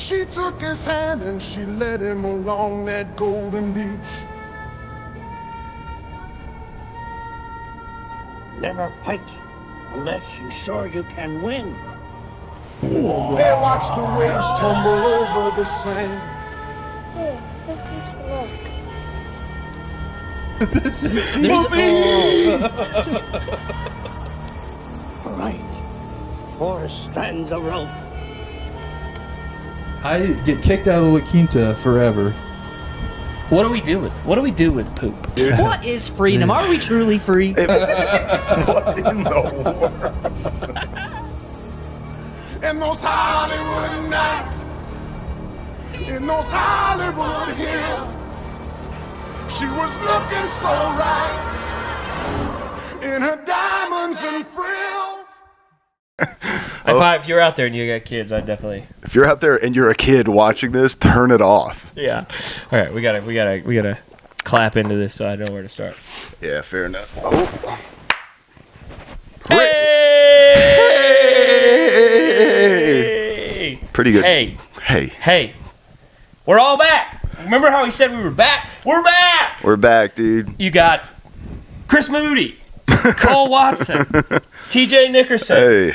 She took his hand and she led him along that golden beach. Never fight unless you're sure you can win. They watched the waves tumble over the sand. Here, this look. Right. 4 strands of rope. I get kicked out of La Quinta forever. What do we do with poop? Yeah. What is freedom? Are we truly free? What in the world? In those Hollywood nights, in those Hollywood hills, she was looking so right in her diamonds and frills. If you're out there and you got kids, I'd definitely. If you're out there and you're a kid watching this, turn it off. Yeah. All right, we gotta clap into this so I know where to start. Yeah, fair enough. Oh. Hey! Pretty good. Hey! We're all back. Remember how he said we were back? We're back. We're back, dude. You got Chris Moody, Cole Watson, T.J. Nickerson. Hey.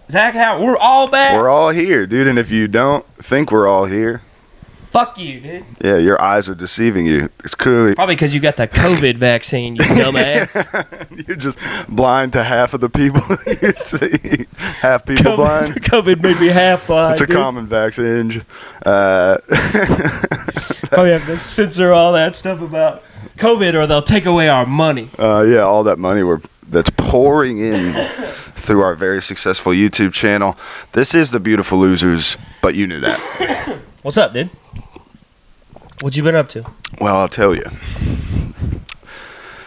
Zach Howard, we're all back. We're all here, dude. And if you don't think we're all here, fuck you, dude. Yeah, your eyes are deceiving you. It's clearly probably because you got the COVID vaccine, you dumbass. You're just blind to half of the people you see. Half people blind. COVID made me half blind. It's a common vaccine. Probably have to censor all that stuff about COVID, or they'll take away our money. Yeah, all that money that's pouring in through our very successful YouTube channel. This is the Beautiful Losers, but you knew that. What's up, dude? What you been up to? Well, I'll tell you.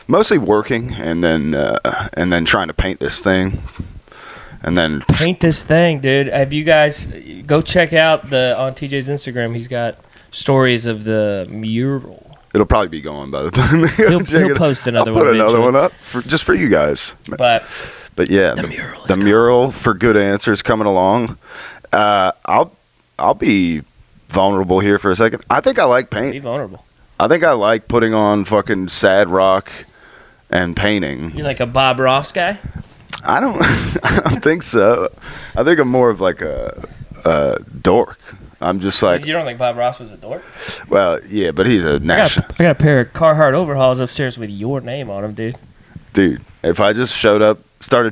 Mostly working, and then trying to paint this thing, and then paint this thing, dude. Have you guys go check out on TJ's Instagram? He's got stories of the mural. It'll probably be going by the time he'll post another one. I'll put another eventually. one up just for you guys. But yeah, the mural for Good Answers coming along. I'll be vulnerable here for a second. I think I like paint. Be vulnerable. I think I like putting on fucking sad rock and painting. You like a Bob Ross guy? I don't think so. I think I'm more of like a dork. I'm just like... You don't think Bob Ross was a dork? Well, yeah, but he's a national... I got a pair of Carhartt overalls upstairs with your name on them, dude. Dude, if I just started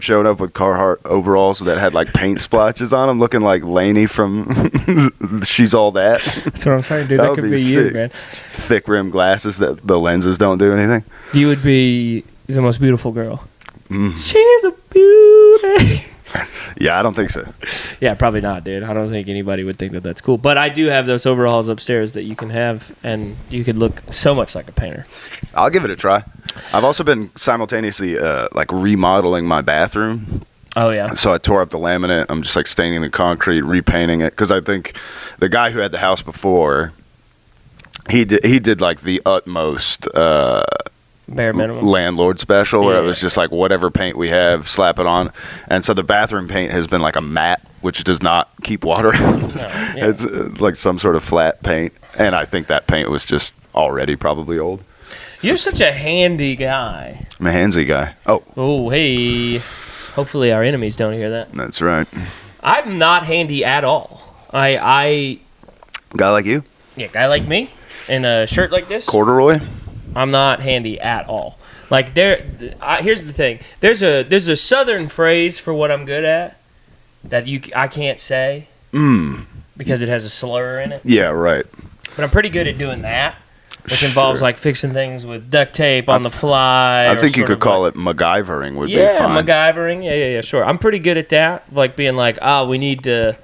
showing up with Carhartt overalls that had like paint splotches on them, looking like Lainey from She's All That. That's what I'm saying, dude. That could be you, man. Thick rim glasses that the lenses don't do anything. You would be the most beautiful girl. Mm. She's a beauty. Yeah, I don't think so. Yeah, probably not, dude. I don't think anybody would think that that's cool. But I do have those overalls upstairs that you can have, and you could look so much like a painter. I'll give it a try. I've also been simultaneously like remodeling my bathroom. Oh, yeah. So I tore up the laminate. I'm just like staining the concrete, repainting it, because I think the guy who had the house before, he did like the utmost bare minimum landlord special, where it was just like whatever paint we have, slap it on. And so the bathroom paint has been like a matte, which does not keep water out. It's like some sort of flat paint, and I think that paint was just already probably old. You're such a handy guy. I'm a handsy guy. Oh, hey. Hopefully our enemies don't hear that. That's right. I'm not handy at all. I Guy like you? Yeah, guy like me in a shirt like this. Corduroy? I'm not handy at all. Like here's the thing. There's a southern phrase for what I'm good at that I can't say because it has a slur in it. Yeah, right. But I'm pretty good at doing that, which involves like fixing things with duct tape on the fly. I think you could call it MacGyvering would be fine. Yeah, MacGyvering. Yeah, sure. I'm pretty good at that. Like being like, we need to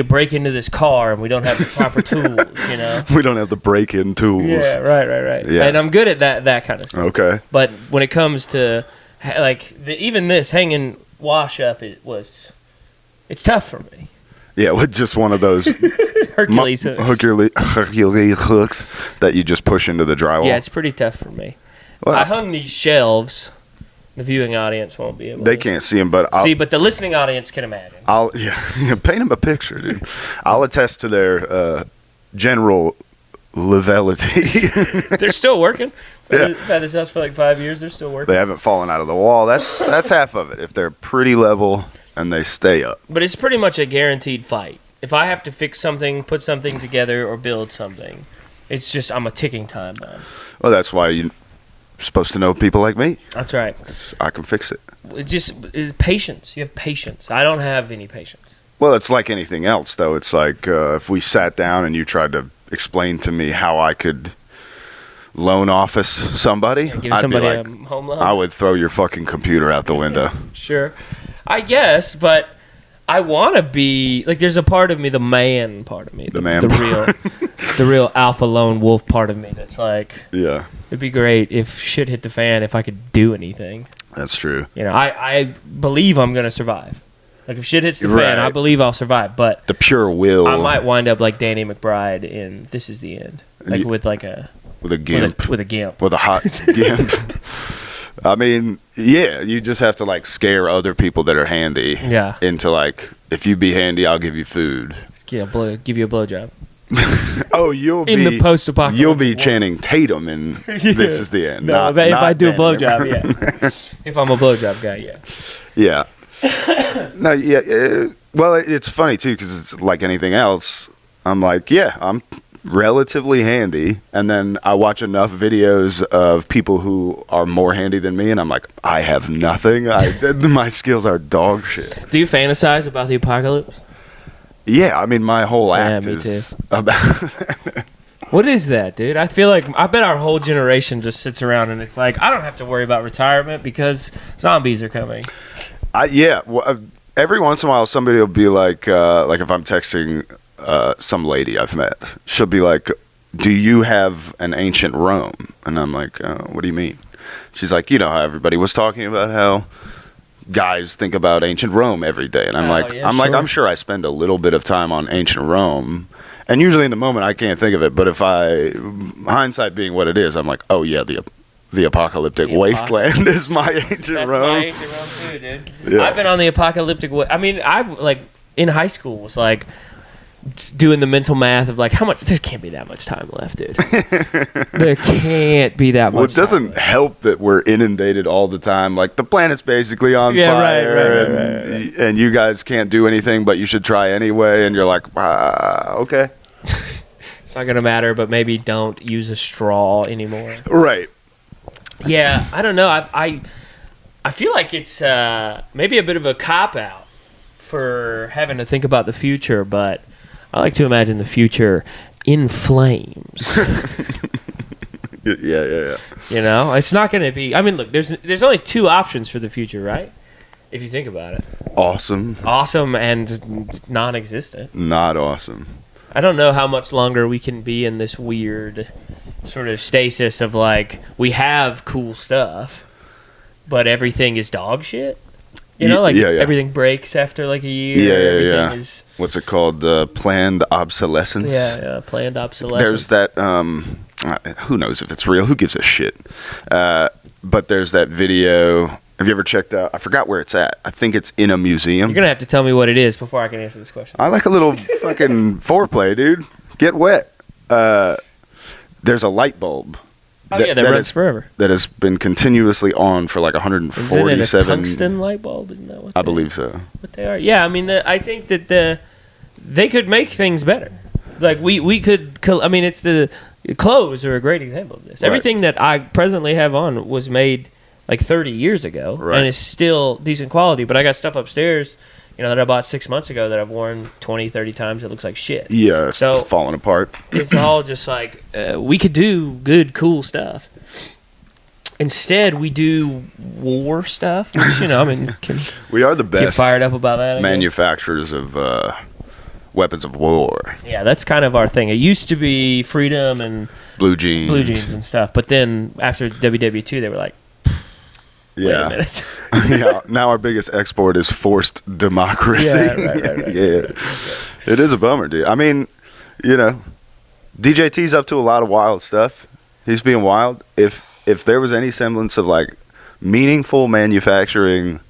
break into this car and we don't have the proper tools, you know? We don't have the break-in tools. Yeah, right. Yeah. And I'm good at that kind of stuff. Okay. But when it comes to, like, even this hanging wash-up, it's tough for me. Yeah, with just one of those Hercules hooks. Hercules hooks that you just push into the drywall. Yeah, it's pretty tough for me. Well, I hung these shelves The viewing audience won't be able. They to can't see him, but but the listening audience can imagine. Paint him a picture, dude. I'll attest to their general levelity. They're still working. Yeah. I've had this house for like 5 years. They're still working. They haven't fallen out of the wall. That's half of it. If they're pretty level and they stay up. But it's pretty much a guaranteed fight. If I have to fix something, put something together, or build something, it's just I'm a ticking time bomb. Well, that's why you're supposed to know people like me. That's right. I can fix it. It's patience. You have patience. I don't have any patience. Well, it's like anything else, though. It's like if we sat down and you tried to explain to me how I could loan office somebody, Give I'd somebody be like, a home loan. I would throw your fucking computer out the window. Sure. I guess, but I want to be like. There's a part of me, the man part of me, the real alpha lone wolf part of me. That's like, Yeah, it'd be great if shit hit the fan. If I could do anything, that's true. you know, I believe I'm gonna survive. Like if shit hits the Right. fan, I believe I'll survive. But The pure will. I might wind up like Danny McBride in This Is the End, like with like a with a gimp. with a gimp. With a hot gimp. I mean, yeah, you just have to like scare other people that are handy Yeah. into like, if you be handy, I'll give you food. Yeah, give you a blowjob. Oh, you'll In be the post-apocalyptic You'll be world. Channing Tatum in This Is the End. No, not, if not I do a Danny blowjob, McBride. yeah. If I'm a blowjob guy, yeah. Yeah. No, yeah. Well, it's funny too because it's like anything else. I'm like, yeah, I'm relatively handy, and then I watch enough videos of people who are more handy than me, and I'm like, I have nothing. My skills are dog shit. Do you fantasize about the apocalypse? Yeah, I mean, my whole act me is about. What is that, dude? I feel like I bet our whole generation just sits around and it's like, I don't have to worry about retirement because zombies are coming. Every once in a while, somebody will be like if I'm texting some lady I've met, she'll be like, "Do you have an ancient Rome?" And I'm like, "What do you mean?" She's like, "You know how everybody was talking about how guys think about ancient Rome every day," and I'm I'm sure I spend a little bit of time on ancient Rome. And usually in the moment I can't think of it, but if hindsight being what it is, I'm like, oh yeah, the apocalyptic wasteland is my ancient Rome. That's my ancient Rome too, dude. Yeah. I've been on the apocalyptic. I mean, I've like in high school was like doing the mental math of like how much. There can't be that much time left, dude. There can't be that much. Well, it doesn't time left. help that we're inundated all the time. Like the planet's basically on fire, right. and you guys can't do anything, but you should try anyway. And you're like, okay, It's not gonna matter, but maybe don't use a straw anymore. right. Yeah, I don't know. I feel like it's maybe a bit of a cop out for having to think about the future, but I like to imagine the future in flames. Yeah. You know, it's not going to be. I mean, look, there's only two options for the future, right? If you think about it, Awesome. awesome and non-existent. Not awesome. I don't know how much longer we can be in this weird sort of stasis of like we have cool stuff, but everything is dog shit. You know, like everything breaks after like a year. Yeah. Is, What's it called? Planned obsolescence. yeah, planned obsolescence. There's that. Who knows if it's real? Who gives a shit? But there's that video. Have you ever checked out? I forgot where it's at. I think it's in a museum. You're gonna have to tell me what it is before I can answer this question. I like a little fucking foreplay, dude. Get wet. There's a light bulb. That runs forever. That has been continuously on for like Isn't 147. it a tungsten light bulb? Isn't that what I believe so. what they are? Yeah, I mean, I think that they could make things better. Like we could. I mean, it's the clothes are a great example of this. Right. Everything that I presently have on was made like 30 years ago, Right. and is still decent quality. But I got stuff upstairs, that I bought 6 months ago that I've worn 20, 30 times. It looks like shit. Yeah, it's So- falling apart. It's all just like we could do good, cool stuff. Instead, we do war stuff, which I mean, can We are the get best fired up about that. I guess. manufacturers of weapons of war. Yeah, that's kind of our thing. It used to be freedom and Blue jeans. and stuff, but then after WW2, they were like, wait a minute. Yeah. Now our biggest export is forced democracy. Yeah, right. Yeah. It is a bummer, dude. I mean, DJT's up to a lot of wild stuff. He's being wild. If there was any semblance of like meaningful manufacturing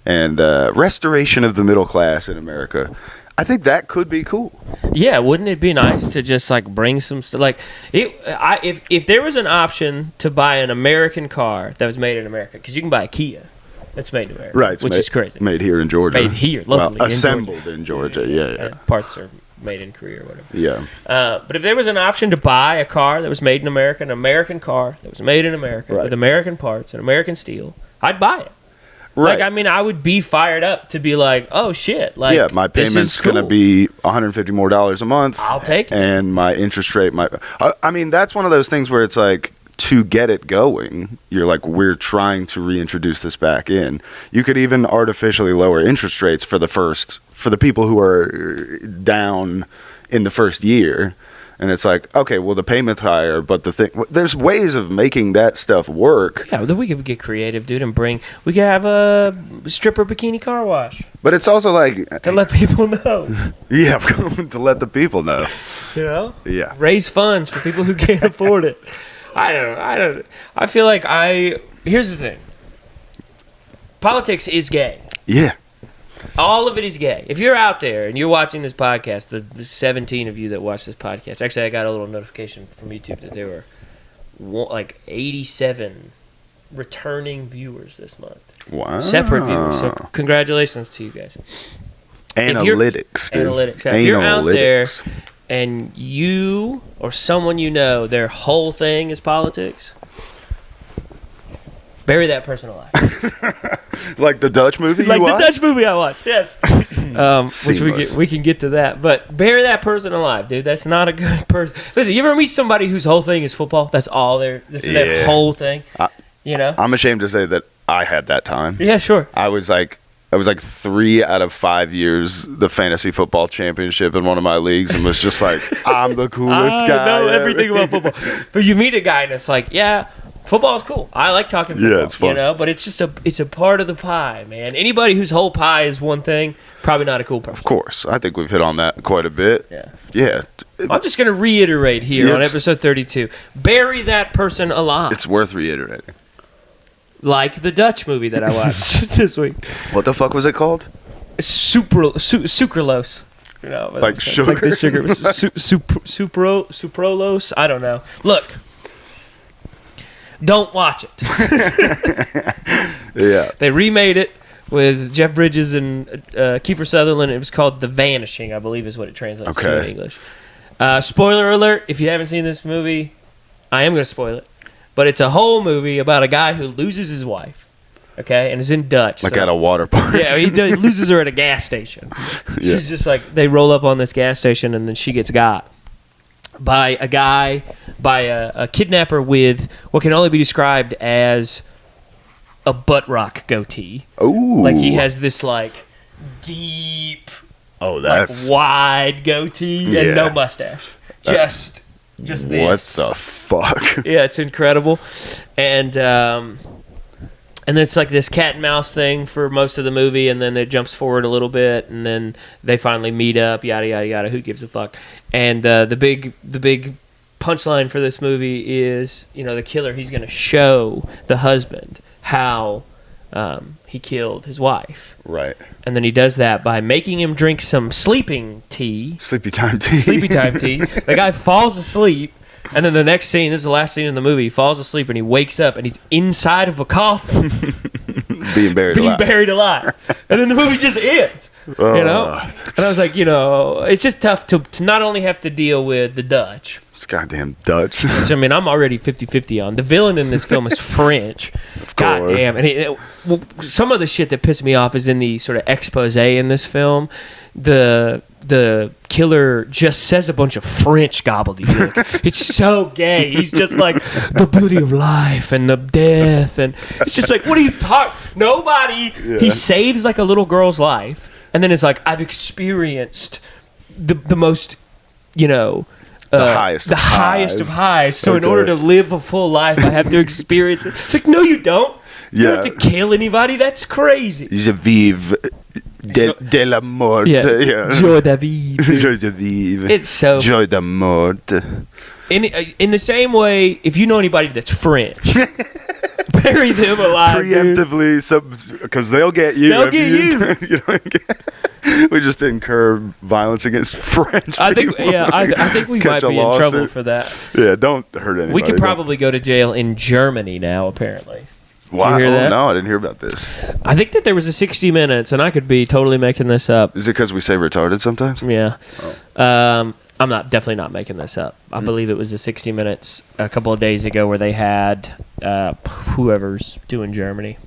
and restoration of the middle class in America, I think that could be cool. Yeah, wouldn't it be nice to just like bring some stuff? Like, if there was an option to buy an American car that was made in America, because you can buy a Kia that's made in America, Right, which is crazy. Made here in Georgia. Made here, locally, well, in assembled Georgia. in Georgia. Yeah. Parts are made in Korea or whatever. Yeah. But if there was an option to buy a car that was made in America, an American car that was made in America Right. with American parts and American steel, I'd buy it. Right. Like, I mean, I would be fired up to be like, oh shit, like, Yeah, my this payment's is going to cool. be $150 more a month. I'll take it. And my interest rate might. I mean, that's one of those things where it's like, to get it going, you're like, we're trying to reintroduce this back in. You could even artificially lower interest rates for the people who are down in the first year. And it's like, okay, well, the payment's higher, but there's ways of making that stuff work. Yeah, then we could get creative, dude, and we could have a stripper bikini car wash But it's also like, to let people know, yeah, to let the people know. you know? Yeah. Raise funds for people who can't afford it. I feel like here's the thing. Politics is gay. Yeah. All of it is gay. If you're out there and you're watching this podcast, the 17 of you that watch this podcast, actually I got a little notification from YouTube that there were like 87 returning viewers this month. Wow. Separate viewers. So congratulations to you guys. Analytics, dude. Analytics. If you're out there and you or someone you know, their whole thing is politics, bury that person alive. Like the Dutch movie Like you the watched? Dutch movie I watched, yes. Which Seamless. we can get to that. But bury that person alive, dude. That's not a good person. Listen, you ever meet somebody whose whole thing is football? That's all that's their Yeah. whole thing. You know? I'm ashamed to say that I had that time. Yeah, sure. I was like 3 out of 5 years the fantasy football championship in one of my leagues and was just like, I'm the coolest I guy. know ever. everything about football. But you meet a guy and it's like, yeah, football is cool. I like talking football. Yeah, it's fun. You know, but it's just a part of the pie, man. Anybody whose whole pie is one thing, probably not a cool person. Of course. I think we've hit on that quite a bit. Yeah. Yeah. I'm just going to reiterate here on Yes. episode 32. Bury that person alive. It's worth reiterating. Like the Dutch movie that I watched this week. What the fuck was it called? Sucralose. You know, Like sugar? Like the sugar. Sucralose? I don't know. Look. Don't watch it. Yeah. They remade it with Jeff Bridges and Kiefer Sutherland. It was called The Vanishing, I believe is what it translates to in Okay. English. Spoiler alert, if you haven't seen this movie, I am going to spoil it. But it's a whole movie about a guy who loses his wife, okay? And is in Dutch. Like so- at a water park. Yeah, he loses her at a gas station. Yeah. She's just like, they roll up on this gas station and then she gets got by a kidnapper with what can only be described as a butt rock goatee. Ooh. Like he has this like deep, Oh, like that's. wide goatee and Yeah. no mustache. Just this. What the fuck? Yeah, it's incredible. And then it's like this cat and mouse thing for most of the movie, and then it jumps forward a little bit, and then they finally meet up, yada, yada, yada, who gives a fuck. And the big punchline for this movie is, you know, the killer, he's going to show the husband how he killed his wife. Right. And then he does that by making him drink some sleeping tea. Sleepy time tea. Sleepy time tea. The guy falls asleep, and then the next scene, this is the last scene in the movie, he falls asleep and he wakes up and he's inside of a coffin Being buried being alive. buried alive. And then the movie just ends. You know? And I was like, you know, it's just tough to not only have to deal with the Dutch, It's goddamn Dutch. which, I mean, I'm already 50-50 on. The villain in this film is French. God course. damn. And well, some of the shit that pissed me off is in the sort of expose in this film. The killer just says a bunch of French gobbledygook. It's so gay. He's just like, the beauty of life and the death. And it's just like, what are you talking? Nobody. Yeah. He saves like a little girl's life. And then it's like, I've experienced the most, you know, The highest of highest of highs. So in Okay. order to live a full life, I have to experience it. It's like, no, you don't. You don't Yeah. have to kill anybody. That's crazy. Je vive de la mort. Yeah. Joy de vivre. Joy de vivre. It's so Joy de mort. in the same way, if you know anybody that's French, Bury them alive, preemptively, because they'll get you. They'll get you. You don't get, we just incur violence against French I think, people. I think we might Catch a be in trouble lawsuit. for that. Yeah, don't hurt anybody. We could probably go to jail in Germany now, apparently. Wow. hear that? Oh, no, I didn't hear about this. I think that there was a 60 Minutes, and I could be totally making this up. Is it because we say retarded sometimes? Yeah. I'm definitely not making this up. I believe it was a 60 Minutes a couple of days ago where they had whoever's doing Germany,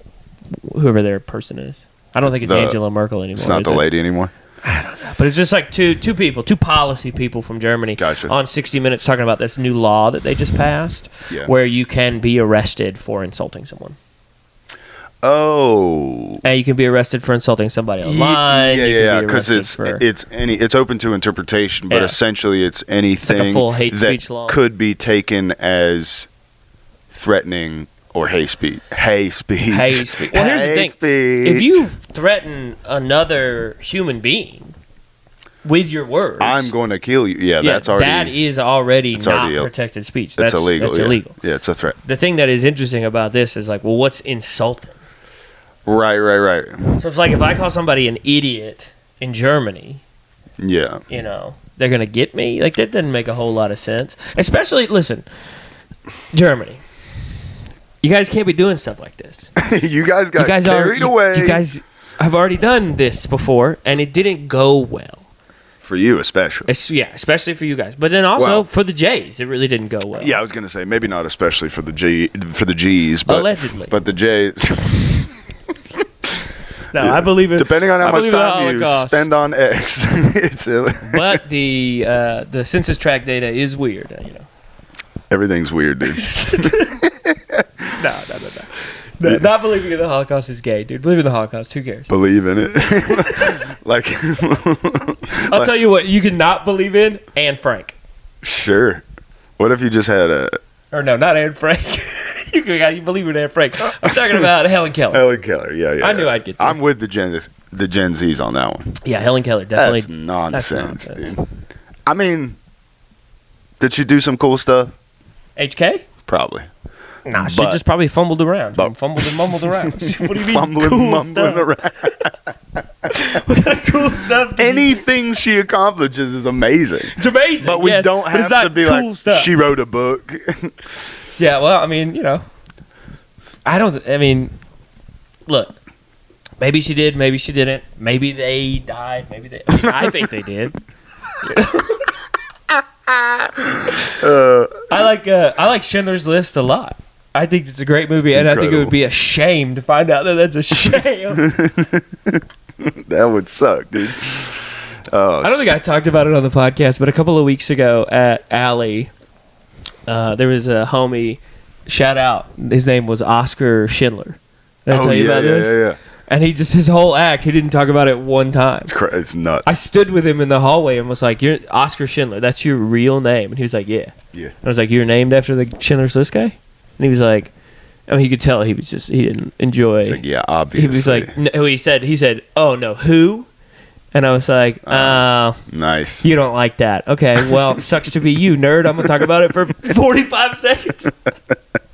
whoever their person is. I don't think it's Angela Merkel anymore. It's not the lady anymore? But it's just like two people, two policy people from Germany on 60 Minutes talking about this new law that they just passed where you can be arrested for insulting someone. Oh. And you can be arrested for insulting somebody online. Yeah, because it's open to interpretation, but essentially it's anything like a full hate that speech law. Could be taken as threatening or hate speech. Hate speech. Well, here's the thing: if you threaten another human being with your words, I'm going to kill you. Yeah, that's already that is already not protected speech. That's illegal. That's illegal. Yeah, it's a threat. The thing that is interesting about this is like, well, what's insulting? Right. So it's like if I call somebody an idiot in Germany, yeah, they're gonna get me. Like that doesn't make a whole lot of sense. Especially, listen, Germany. You guys can't be doing stuff like this. You guys got carried away. You guys have already done this before, and it didn't go well. For you, especially. Especially for you guys. But then also for the Jays, it really didn't go well. Yeah, I was gonna say maybe not especially for the G's, but allegedly. But the J's. No, I believe it. Depending on how much time you spend on X, it's silly. But the census tract data is weird. Everything's weird, dude. No. Not believing in the Holocaust is gay, dude. Believe in the Holocaust. Who cares? Believe in it. I'll tell you what you can not believe in: Anne Frank. Sure. What if you just had Or no, not Anne Frank. You believe in Anne Frank. I'm talking about Helen Keller. Helen Keller, yeah. I knew I'd get there. I'm with the Gen Zs on that one. Yeah, Helen Keller, definitely. That's nonsense, dude. I mean, did she do some cool stuff? HK? Probably. Nah, she just probably fumbled around. Fumbled and mumbled around. What do you mean fumbling, cool mumbling stuff? around? What kind of cool stuff? Anything she accomplishes is amazing. It's amazing. But we don't have to be cool like, stuff. she wrote a book. Yeah, well, I mean, look, maybe she did, maybe she didn't. Maybe they died, I think they did. I like Schindler's List a lot. I think it's a great movie, and I think it would be a shame to find out that that's a shame. That would suck, dude. I don't think I talked about it on the podcast, but a couple of weeks ago at Alley, there was a homie, shout out, his name was Oscar Schindler. Did I tell you about this? Yeah. And his whole act, he didn't talk about it one time. It's nuts. I stood with him in the hallway and was like, "You're Oscar Schindler. That's your real name." And he was like, "Yeah." Yeah. And I was like, "You're named after the Schindler's List guy?" And he was like, he could tell he didn't enjoy. He's like, yeah, obviously. He was like, no, he said, "Oh no, who?" And I was like, nice. You don't like that. Okay, well, sucks to be you, nerd. I'm going to talk about it for 45 seconds.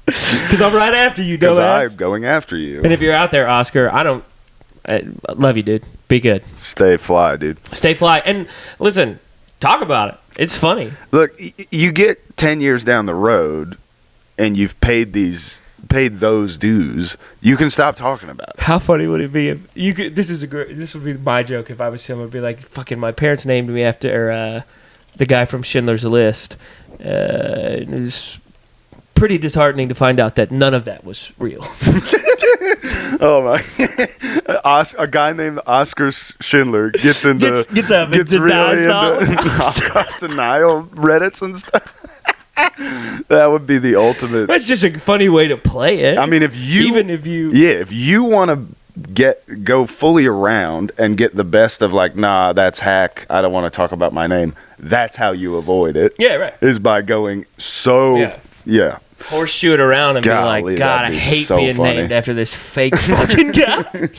Because I'm right after you, dumbass. Because I'm going after you. And if you're out there, Oscar, I love you, dude. Be good. Stay fly, dude. Stay fly. And listen, talk about it. It's funny. Look, you get 10 years down the road and you've paid those dues, you can stop talking about it. How funny would it be if you could? This would be my joke if I was him. I'd be like, "Fucking, my parents named me after the guy from Schindler's List." It was pretty disheartening to find out that none of that was real. Oh my! A guy named Oscar Schindler gets really into Holocaust denial Reddits and stuff. That would be the ultimate. That's just a funny way to play it. I mean, if you want to go fully around and get the best of like, nah, that's hack. I don't want to talk about my name. That's how you avoid it. Yeah, right. Is by going horseshoe it around and be like, God, I hate being named after this fake fucking guy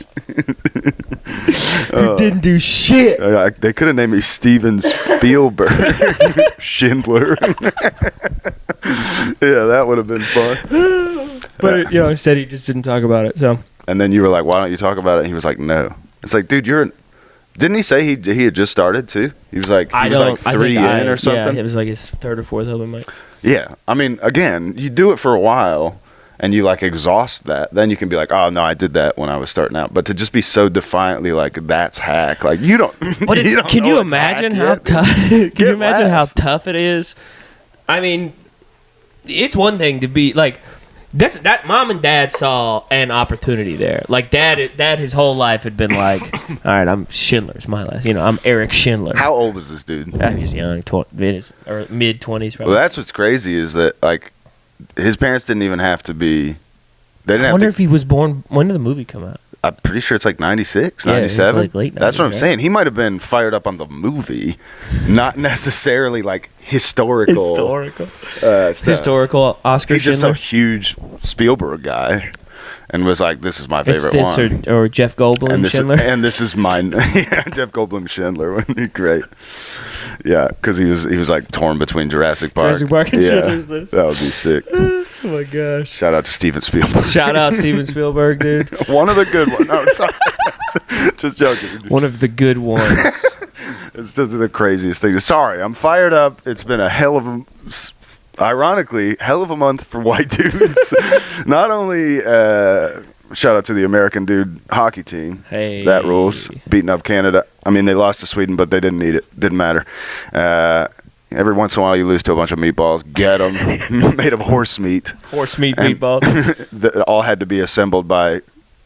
who didn't do shit. They could have named me Steven Spielberg Schindler. Yeah, that would have been fun. But you know, instead he just didn't talk about it. So. And then you were like, "Why don't you talk about it?" And he was like, "No." It's like, dude, didn't he say he had just started too? He was like, three in or something. Yeah, it was like his third or fourth album, Mike. Yeah, I mean, again, you do it for a while, and you like exhaust that. Then you can be like, "Oh no, I did that when I was starting out." But to just be so defiantly like, "That's hack," like you don't. But can you imagine how tough? Can you imagine how tough it is? I mean, it's one thing to be like. That mom and dad saw an opportunity there. Like dad his whole life had been like, all right, I'm Schindler's my last. You know, I'm Eric Schindler. How old was this dude? He was young, or mid 20s. Probably. Well, that's what's crazy is that like his parents didn't even have to be. They didn't I have wonder to, if he was born. When did the movie come out? I'm pretty sure it's like 96, Yeah, 97. it's like late That's what I'm 90s, saying. He might have been fired up on the movie, not necessarily like historical stuff. Historical Oscar He's just Schindler. a huge Spielberg guy, and was like, "This is my It's favorite this one." or Jeff Goldblum Schindler. And this is mine. Yeah, Jeff Goldblum Schindler would be great. Yeah, because he was like torn between Jurassic Park. Jurassic Park and Schindler's List. That would be sick. Oh my gosh! Shout out to Steven Spielberg. Shout out Steven Spielberg, dude. One of the good ones. No, sorry. Just joking. One of the good ones. It's just the craziest thing. Sorry, I'm fired up. It's been a hell of a month for white dudes. Not only shout out to the American dude hockey team. Hey, that rules. Beating up Canada. I mean, they lost to Sweden, but they didn't need it. Didn't matter. Every once in a while, you lose to a bunch of meatballs. Get them made of horse meat. Horse meat meatballs. That all had to be assembled by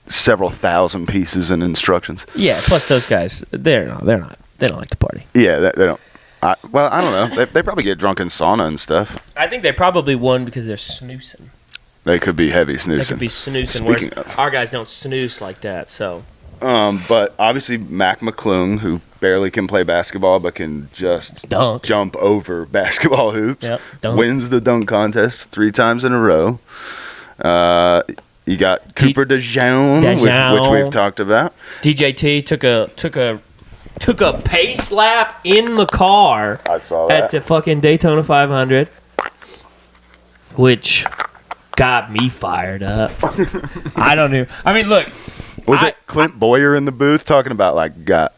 several thousand pieces and instructions. Yeah. Plus, those guys, they don't like to party. Yeah, they don't. I don't know. They probably get drunk in sauna and stuff. I think they probably won because they're snoozing. They could be heavy snoozing. They could be snoozing. Speaking Whereas of. our guys don't snooze like that. So. But obviously Mac McClung, who barely can play basketball but can just Dunk. jump over basketball hoops, Yep, dunk. wins the dunk contest 3 times in a row. You got Cooper DeJean, which we've talked about. DJT took a pace lap in the car I saw that. at the fucking Daytona 500, which got me fired up. I don't know. I mean, look. Was it Clint Boyer in the booth talking about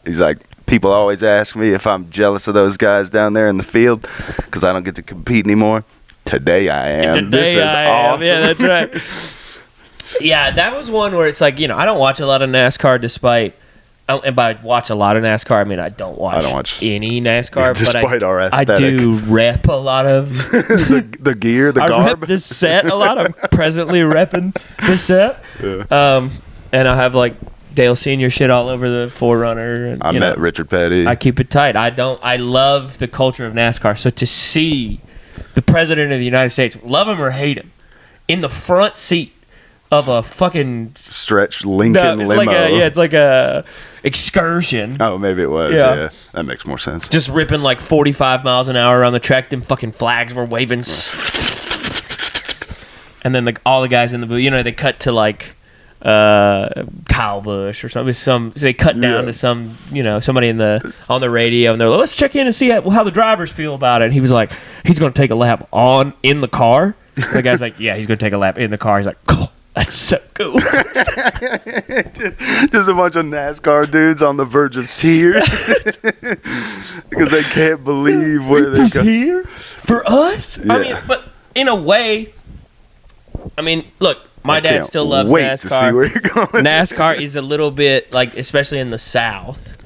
he's like, people always ask me if I'm jealous of those guys down there in the field because I don't get to compete anymore. Today I am. This is awesome. Yeah, that's right. Yeah, that was one where it's like, you know, I don't watch a lot of NASCAR despite, and by watch a lot of NASCAR, I mean I don't watch any NASCAR. Despite but our I aesthetic. do rep a lot of the gear, the I garb. rep the set a lot. I'm presently repping the set. Yeah. And I have like Dale Senior shit all over the 4Runner. And, I met Richard Petty. I keep it tight. I love the culture of NASCAR. So to see the president of the United States, love him or hate him, in the front seat of a fucking stretch Lincoln limo. It's like a excursion. Oh, maybe it was. Yeah. That makes more sense. Just ripping like 45 miles an hour around the track. Them fucking flags were waving. And then all the guys in the booth, you know, they cut to like Kyle Busch or something. So they cut down to some, you know, somebody on the radio, and they're like, let's check in and see how the drivers feel about it. And he was like, he's going to take a lap in the car. And the guy's like, yeah, he's going to take a lap in the car. He's like, cool. That's so cool. just a bunch of NASCAR dudes on the verge of tears because they can't believe where they're going. Here for us. Yeah. I mean, but in a way, I mean, look, my dad still loves wait NASCAR. to see where you're going. NASCAR is a little bit like, especially in the South,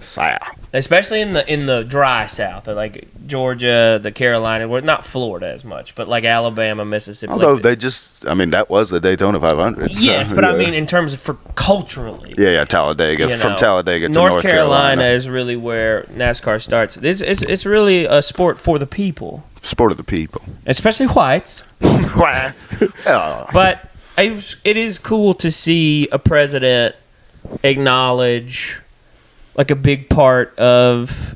especially in the dry South, like Georgia, the Carolina, well, not Florida as much, but like Alabama, Mississippi. Although that was the Daytona 500. Yes, but I mean in terms of for culturally. Yeah, Talladega. You From know, Talladega to North Carolina is really where NASCAR starts. It's really a sport for the people. Sport of the people. Especially whites. Oh. But it is cool to see a president acknowledge like a big part of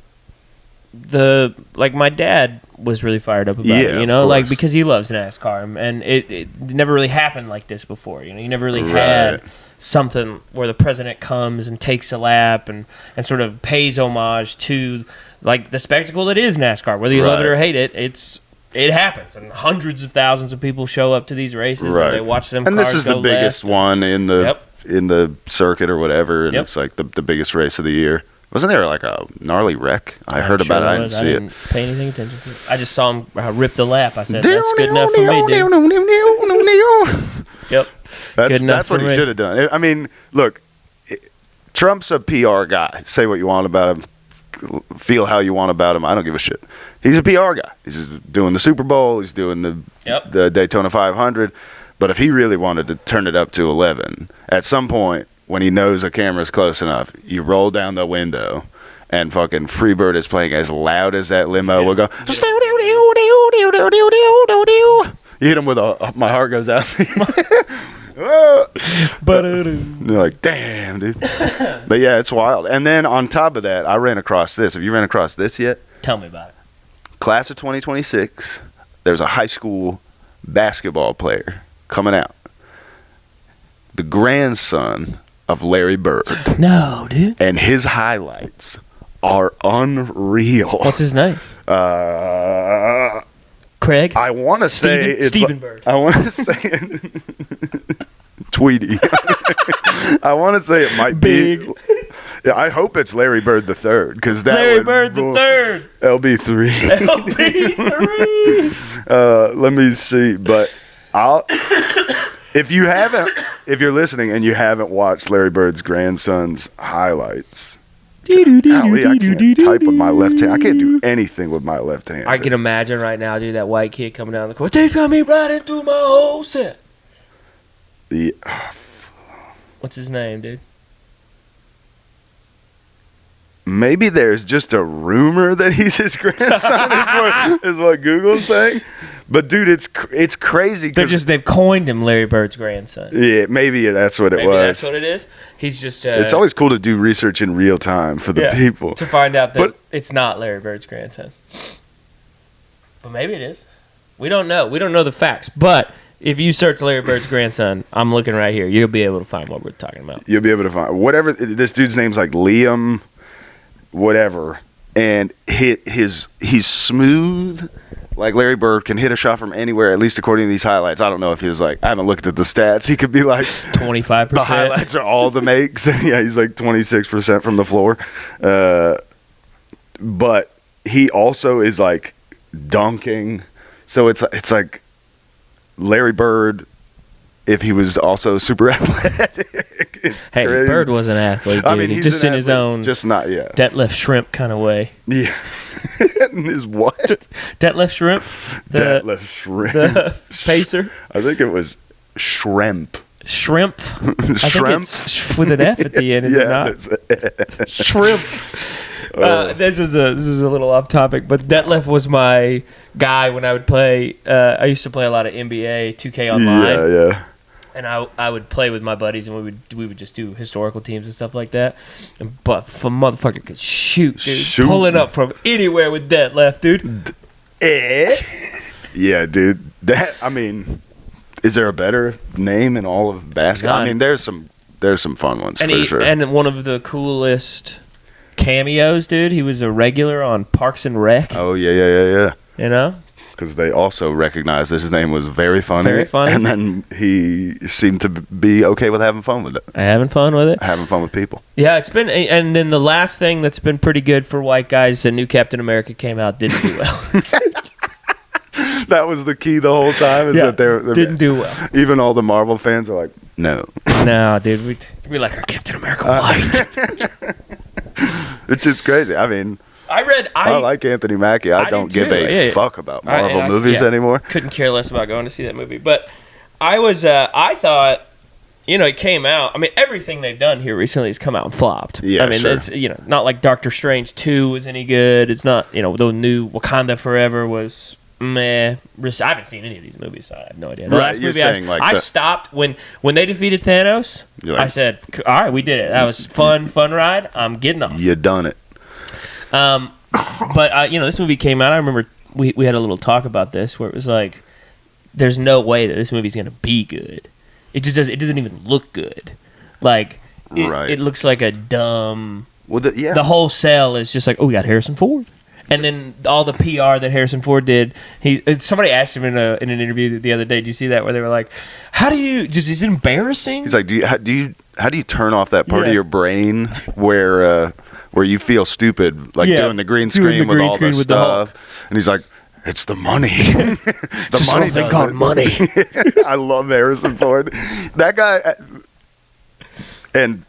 my dad was really fired up about it, you know, like because he loves NASCAR and it never really happened like this before, you know, you never really had something where the president comes and takes a lap and sort of pays homage to like the spectacle that is NASCAR, whether you love it or hate it. It's it happens, and hundreds of thousands of people show up to these races, Right. and they watch them. And cars this is go the biggest left. one in the Yep. in the circuit or whatever, and Yep. it's like the biggest race of the year. Wasn't there like a gnarly wreck? I heard about it. I didn't see it. I didn't pay anything attention to it. I just saw him rip the lap. I said, "That's good enough for me, dude." Yep. Good enough That's what for he me. should have done. I mean, look, Trump's a PR guy. Say what you want about him. Feel how you want about him. I don't give a shit. He's a PR guy. He's just doing the Super Bowl. He's doing the Daytona 500. But if he really wanted to turn it up to 11, at some point when he knows a camera's close enough, you roll down the window and fucking Freebird is playing as loud as that limo will go. You hit him with my heart goes out. But And you're like, damn, dude. But yeah, it's wild. And then on top of that, I ran across this. Have you ran across this yet? tell me about it. Class of 2026, there's a high school basketball player coming out. The grandson of Larry Bird. No, dude. And his highlights are unreal. What's his name? Craig. I want to say it's Steven Bird. I want to say Tweety. I want to say it might Big. be. Yeah, I hope it's Larry Bird the third because that Larry would Bird the third. LB3. LB3. Let me see, but if you're listening and you haven't watched Larry Bird's grandson's highlights. Golly, I can't type with my left hand. I can't do anything with my left hand. I can imagine right now, dude, that white kid coming down the court. They got me riding through my whole set. Yeah. What's his name, dude? Maybe there's just a rumor that he's his grandson is what Google's saying. But dude, it's crazy. They've coined him Larry Bird's grandson. Yeah, maybe that's what it was. That's what it is. He's just. It's always cool to do research in real time for the people to find out that But- it's not Larry Bird's grandson. But maybe it is. We don't know. We don't know the facts. But if you search Larry Bird's grandson, I'm looking right here. You'll be able to find what we're talking about. You'll be able to find whatever. This dude's name's like Liam, whatever, and he's smooth. Like Larry Bird can hit a shot from anywhere, at least according to these highlights. I don't know if he was like, I haven't looked at the stats. He could be like 25%. The highlights are all the makes. Yeah, he's like 26% from the floor. But he also is like dunking. So it's like Larry Bird if he was also super athletic. Hey, crazy. Bird was an athlete, dude. I mean, he's just an in his athlete, own just not yet. Detlef Shrimp kind of way. Yeah. His what? Detlef Shrimp? Detlef Shrimp. The pacer? I think it was Shrimp. Shrimp? I think it's with an F at the end, is it not? It's Shrimp. This is a little off topic, but Detlef was my guy when I would play. I used to play a lot of NBA 2K online. Yeah. And I would play with my buddies, and we would just do historical teams and stuff like that. But motherfucker could shoot, dude. Pulling up from anywhere with Detlef, dude. Yeah, dude. Is there a better name in all of basketball? None. I mean, there's some fun ones for sure. And one of the coolest cameos, dude. He was a regular on Parks and Rec. Oh yeah. You know, because they also recognized that his name was very funny. Very funny. And then he seemed to be okay with having fun with it. Having fun with it. Having fun with people. Yeah, it's been. And then the last thing that's been pretty good for white guys, the new Captain America came out, didn't do well. That was the key the whole time. That they didn't do well. Even all the Marvel fans are like, no. No, dude, we like our Captain America white. It's just crazy. I mean, I like Anthony Mackie. I don't give a fuck about Marvel movies anymore. Couldn't care less about going to see that movie. But I thought, it came out. I mean, everything they've done here recently has come out and flopped. Yeah, I mean, sure. It's not like Doctor Strange 2 was any good. It's not, the new Wakanda Forever was meh. I haven't seen any of these movies, so I have no idea. The last you're movie saying I stopped when they defeated Thanos. I said, all right, we did it. That was fun ride. I'm getting off. You done it. But this movie came out. I remember we had a little talk about this where it was like, there's no way that this movie's gonna be good. It doesn't even look good. Like it looks like a dumb. Well, the whole sell is just like, oh, we got Harrison Ford And then all the PR that Harrison Ford did, somebody asked him in an interview the other day. Did you see that? Where they were like, "How do you? Is it embarrassing?" He's like, how do you turn off that part of your brain where you feel stupid, like doing the green screen with all the stuff? And he's like, it's the money. The money something called money. I love Harrison Ford. That guy, and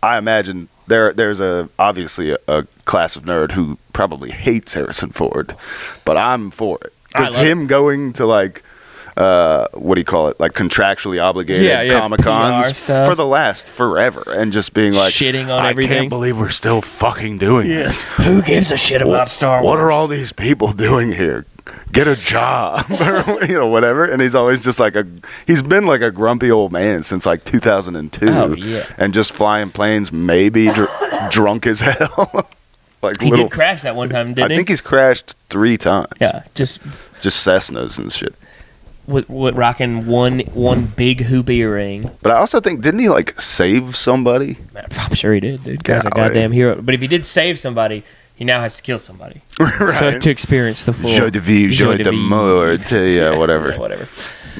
I imagine there's obviously a class of nerd who probably hates Harrison Ford, but I'm for it because him going to like what do you call it, like contractually obligated Comic-Cons for the last forever, and just being like shitting on everything. I can't believe we're still fucking doing this. Who gives a shit about Star Wars? What are all these people doing here? Get a job, or whatever. And he's always just like he's been like a grumpy old man since like 2002. Oh yeah, and just flying planes, maybe drunk as hell. Like he did crash that one time, didn't he? I think he's crashed 3 times. Yeah, just Cessnas and shit. With rocking one big hoop earring. But I also think, didn't he like save somebody? I'm sure he did, dude. Guy's a goddamn hero. But if he did save somebody, he now has to kill somebody. Right. So to experience the full Joie de vie, joie de mort. Yeah, whatever.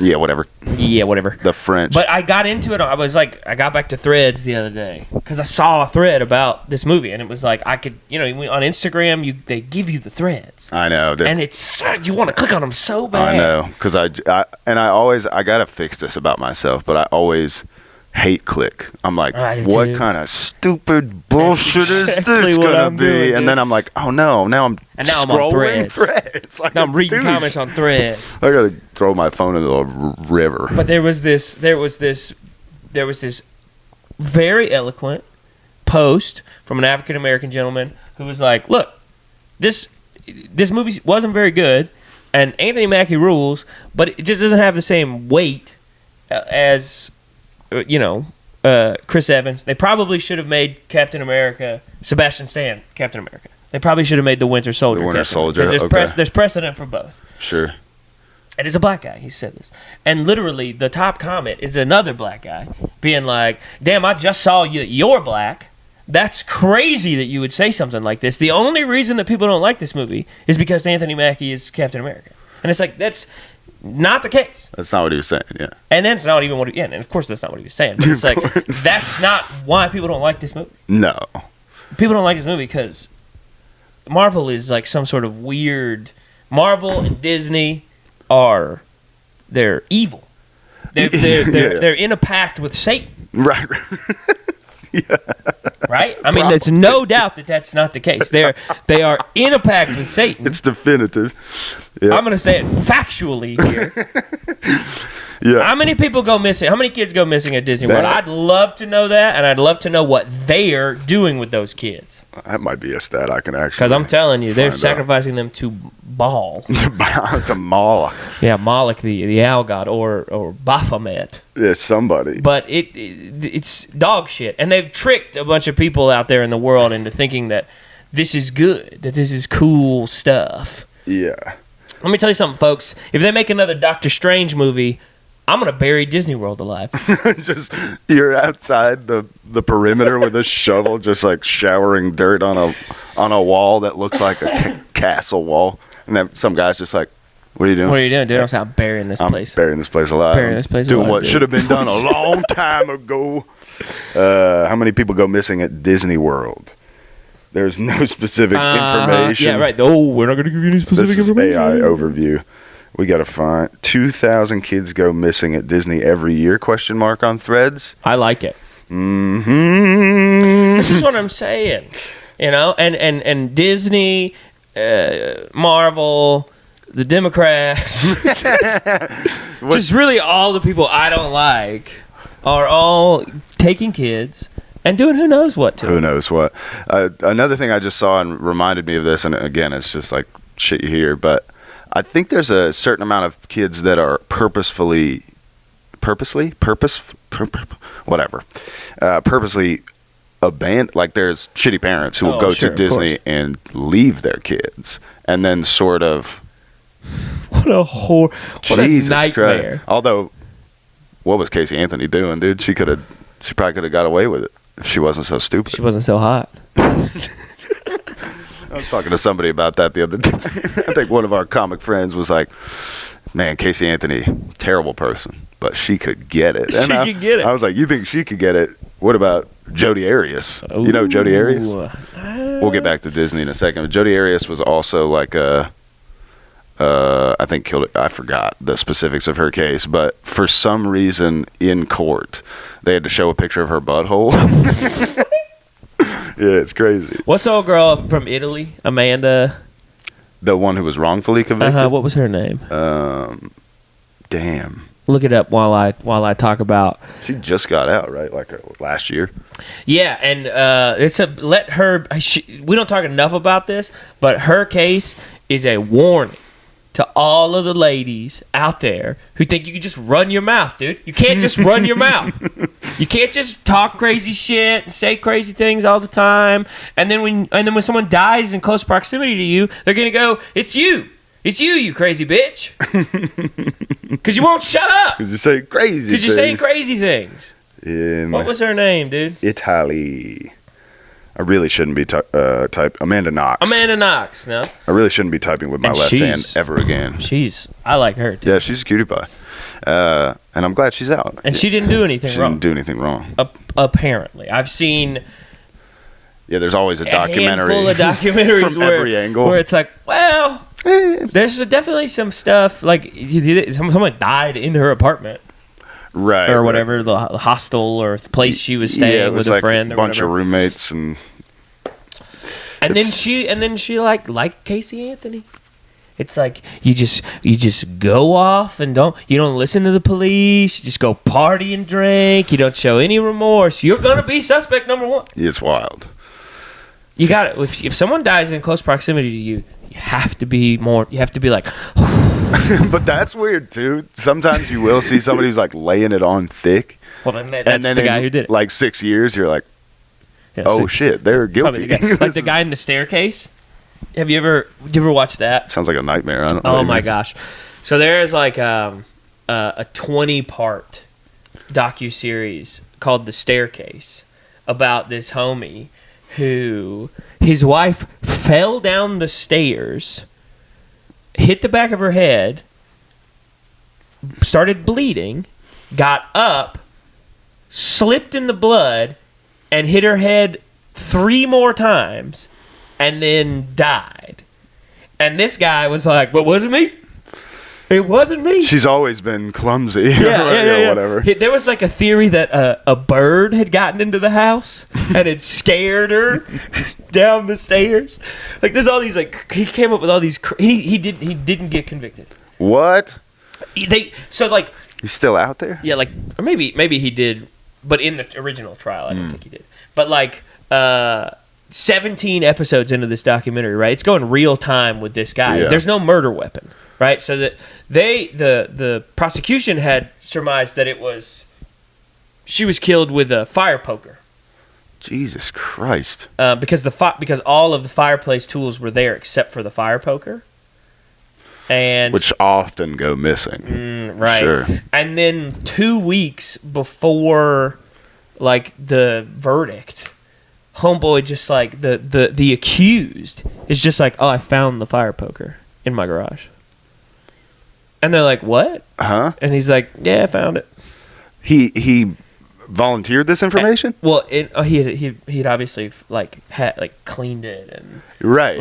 Yeah, whatever. Yeah, whatever. The French. But I got into it. I got back to Threads the other day because I saw a thread about this movie, and it was like I could, on Instagram, they give you the threads. I know. And it's you want to click on them so bad. I know, because I gotta fix this about myself, but I always hate click. I'm like, what kind of stupid bullshit is this gonna be? Doing, and then I'm like, oh no, now I'm scrolling threads. Like now I'm reading comments on Threads. I gotta throw my phone into the river. But there was this very eloquent post from an African American gentleman who was like, look, this movie wasn't very good, and Anthony Mackie rules, but it just doesn't have the same weight as Chris Evans. They probably should have made Sebastian Stan Captain America. They probably should have made the Winter Soldier. Because there's precedent for both. Sure. And it's a black guy. He said this. And literally, the top comment is another black guy being like, damn, I just saw you're black. That's crazy that you would say something like this. The only reason that people don't like this movie is because Anthony Mackie is Captain America. And it's like, that's not the case. That's not what he was saying, yeah. And that's not even and of course that's not what he was saying. But it's like, that's not why people don't like this movie. No. People don't like this movie because Marvel is like some sort of weird... Marvel and Disney they're evil. They're in a pact with Satan. Right. Yeah. Right? I mean, there's no doubt that that's not the case. They are in a pact with Satan. It's definitive. Yeah. I'm going to say it factually here. Yeah. How many people go missing? How many kids go missing at Disney World? I'd love to know that, and I'd love to know what they're doing with those kids. That might be a stat I can actually. Because I'm telling you, they're sacrificing them to Baal. to Moloch. Yeah, Moloch, the owl god, or Baphomet. Yeah, somebody. But it's dog shit, and they've tricked a bunch of people out there in the world into thinking that this is good, that this is cool stuff. Yeah. Let me tell you something, folks. If they make another Doctor Strange movie, I'm going to bury Disney World alive. Just, you're outside the perimeter with a shovel, just like showering dirt on a wall that looks like a castle wall. And then some guy's just like, what are you doing? What are you doing, dude? I'm burying this place. Burying this place alive. Doing what should have been done a long time ago. How many people go missing at Disney World? There's no specific information. Yeah, right. Oh, we're not going to give you any specific information. This is AI overview. We got to find 2,000 kids go missing at Disney every year, ? On Threads. I like it. Mm-hmm. This is what I'm saying. And Disney, Marvel, the Democrats, just really all the people I don't like are all taking kids and doing who knows what to. Who knows what. Another thing I just saw and reminded me of this, and again, it's just like shit you hear, but I think there's a certain amount of kids that are purposely abandoned. Like there's shitty parents who will go to Disney and leave their kids, and then sort of. What a nightmare. Christ. Although, what was Casey Anthony doing, dude? She probably could have got away with it if she wasn't so stupid. She wasn't so hot. I was talking to somebody about that the other day. I think one of our comic friends was like, man, Casey Anthony, terrible person, but she could get it. And She could get it. I was like, you think she could get it? What about Jodi Arias? You know Jodi Arias? We'll get back to Disney in a second. But Jodi Arias was also like I think killed it. I forgot the specifics of her case, but for some reason in court, they had to show a picture of her butthole. Yeah, it's crazy. What's the old girl from Italy? Amanda. The one who was wrongfully convicted? What was her name? Damn. Look it up while I talk about. She just got out, right? Like last year. Yeah, and we don't talk enough about this, but her case is a warning to all of the ladies out there who think you can just run your mouth, dude. You can't just run your mouth. You can't just talk crazy shit and say crazy things all the time. And then when someone dies in close proximity to you, they're gonna go, "It's you, you crazy bitch," because you won't shut up. Because you say crazy. Because you're saying crazy things. What was her name, dude? Italy. I really shouldn't be type Amanda Knox. Amanda Knox. No. I really shouldn't be typing with my left hand ever again. I like her too. Yeah, she's a cutie pie. And I'm glad she's out. And she didn't do anything wrong. She didn't do anything wrong. Apparently. I've seen there's always a documentary. Handful of documentaries from every angle. Where it's like, well, there's definitely some stuff, like someone died in her apartment. Right. Or whatever, the hostel or the place she was staying with a friend or a bunch whatever. of roommates and then she like Casey Anthony. It's like you just go off and you don't listen to the police. You just go party and drink. You don't show any remorse. You're gonna be suspect number one. It's wild. You got it. If someone dies in close proximity to you, you have to be like. But that's weird too. Sometimes you will see somebody who's like laying it on thick. Well, that's the guy who did it. Like 6 years, you're like, yeah, shit, they're guilty. Like the guy in the staircase. Did you ever watch that? Sounds like a nightmare. I don't know. Oh my gosh! So there's like a 20-part docuseries called The Staircase about this homie who his wife fell down the stairs, hit the back of her head, started bleeding, got up, slipped in the blood, and hit her head 3 more times, and then died. And this guy was like, "But wasn't me? It wasn't me." She's always been clumsy. Yeah. Whatever. There was like a theory that a bird had gotten into the house and it scared her down the stairs. Like there's all these he came up with all these. He didn't get convicted. What? He's still out there? Yeah, or maybe he did, but in the original trial, I don't think he did. But 17 episodes into this documentary, right? It's going real time with this guy. Yeah. There's no murder weapon, right? So that the prosecution had surmised that she was killed with a fire poker. Jesus Christ! Because all of the fireplace tools were there except for the fire poker, and which often go missing. Right. Sure. And then 2 weeks before, the verdict, homeboy just the accused is just like, "Oh, I found the fire poker in my garage," and they're like, "What?" And he's like, "Yeah, I found it." He volunteered this information? He'd obviously had cleaned it and right.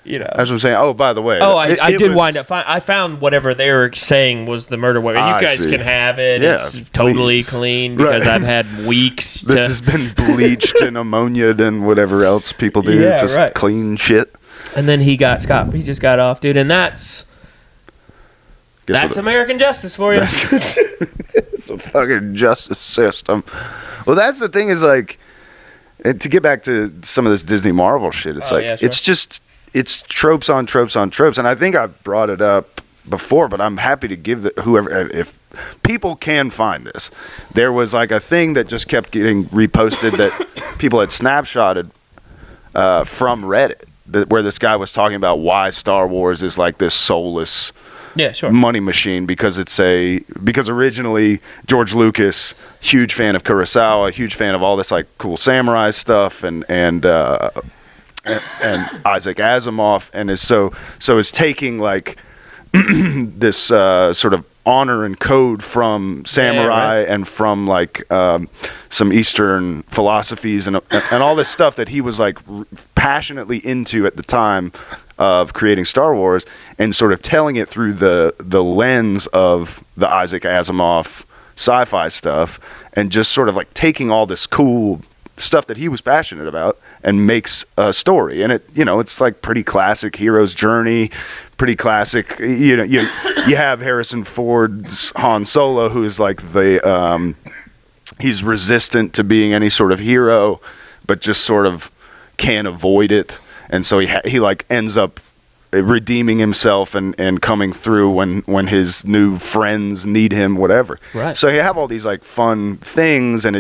That's what I'm saying. Oh, by the way. I did wind up. I found whatever they were saying was the murder weapon. You guys can have it. Yeah, it's totally clean because I've had weeks. This has been bleached and ammonia and whatever else people do. Yeah, just clean shit. And then he got Scott. He just got off, dude. And that's American justice for you. It's a fucking justice system. Well, that's the thing is to get back to some of this Disney Marvel shit. It's it's just. It's tropes on tropes on tropes, and I think I've brought it up before, but I'm happy to give whoever, if people can find this. There was a thing that just kept getting reposted that people had snapshotted from Reddit, where this guy was talking about why Star Wars is this soulless money machine, because because originally George Lucas, huge fan of Kurosawa, huge fan of all this cool samurai stuff, and and Isaac Asimov, and is taking like this sort of honor and code from samurai and from like some Eastern philosophies and all this stuff that he was like passionately into at the time of creating Star Wars, and sort of telling it through the lens of the Isaac Asimov sci-fi stuff, and just sort of like taking all this cool stuff that he was passionate about and makes a story. And it's like pretty classic hero's journey, pretty classic. You have Harrison Ford's Han Solo, who is like he's resistant to being any sort of hero, but just sort of can't avoid it. And so he like ends up redeeming himself and coming through when his new friends need him, whatever. Right. So you have all these like fun things, and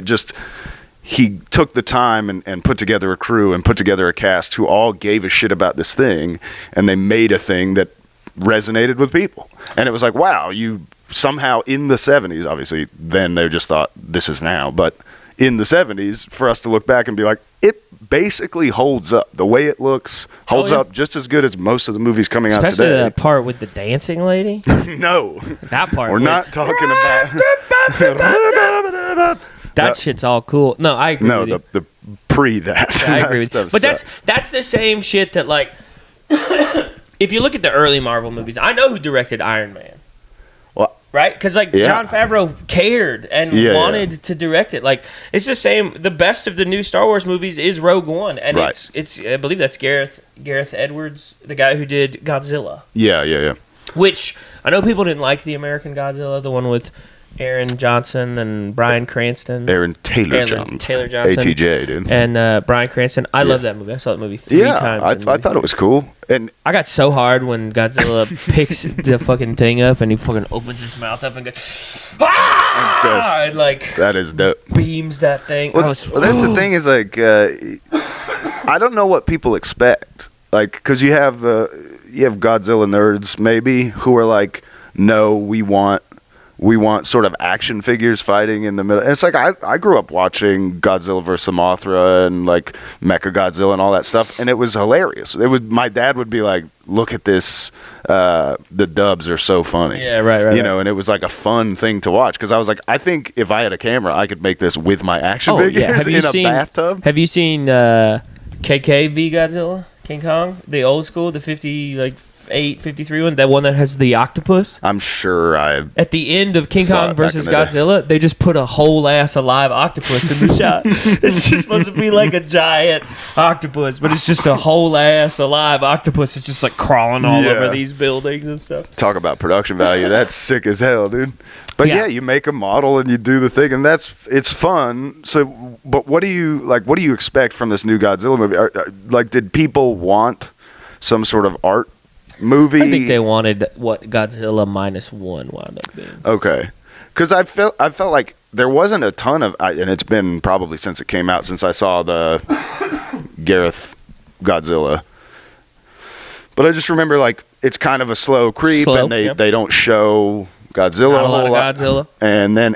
he took the time and put together a crew and put together a cast who all gave a shit about this thing, and they made a thing that resonated with people. And it was like, wow, you somehow in the 70s, obviously then they just thought this is now, but in the 70s, for us to look back and be like, it basically holds up. The way it looks holds up just as good as most of the movies coming out today. Especially that part with the dancing lady. No. That part. We're not talking about... That shit's all cool. No, I agree with you. the pre that. Yeah, I agree with you. But that's the same shit that, like, if you look at the early Marvel movies, I know who directed Iron Man. Well, right? Because, like, Jon Favreau cared and wanted to direct it. Like, it's the same. The best of the new Star Wars movies is Rogue One. And it's I believe that's Gareth Edwards, the guy who did Godzilla. Yeah. Which, I know people didn't like the American Godzilla, the one with Aaron Johnson and Bryan Cranston. Aaron Taylor Johnson. ATJ, dude. And Bryan Cranston. I love that movie. I saw that movie three times. I thought it was cool. And I got so hard when Godzilla picks the fucking thing up and he fucking opens his mouth up and goes, ah! And like, that is dope. Beams that thing. Well, that's the thing is, like, I don't know what people expect. Like, because you have Godzilla nerds, maybe, who are like, no, we want sort of action figures fighting in the middle. And it's like I grew up watching Godzilla vs. Mothra and like Mechagodzilla and all that stuff, and it was hilarious. My dad would be like, "Look at this! The dubs are so funny." Yeah, right. You know, and it was like a fun thing to watch because I was like, I think if I had a camera, I could make this with my action figures in a bathtub. Have you seen KK v Godzilla, King Kong, the old school, the 53 one, that one that has the octopus? I'm sure at the end of King Kong versus Godzilla, they just put a whole ass alive octopus in the shot. It's just supposed to be like a giant octopus, but it's just a whole ass alive octopus. It's just like crawling all over these buildings and stuff. Talk about production value. That's sick as hell, dude. But you make a model and you do the thing, and it's fun. So, but what do you expect from this new Godzilla movie? Did people want some sort of art movie? I think they wanted what Godzilla -1 wound up being. Okay, because I felt like there wasn't a ton of, and it's been probably since it came out, since I saw the Gareth Godzilla. But I just remember like it's kind of a slow creep, and they don't show Godzilla a whole lot. Godzilla, and then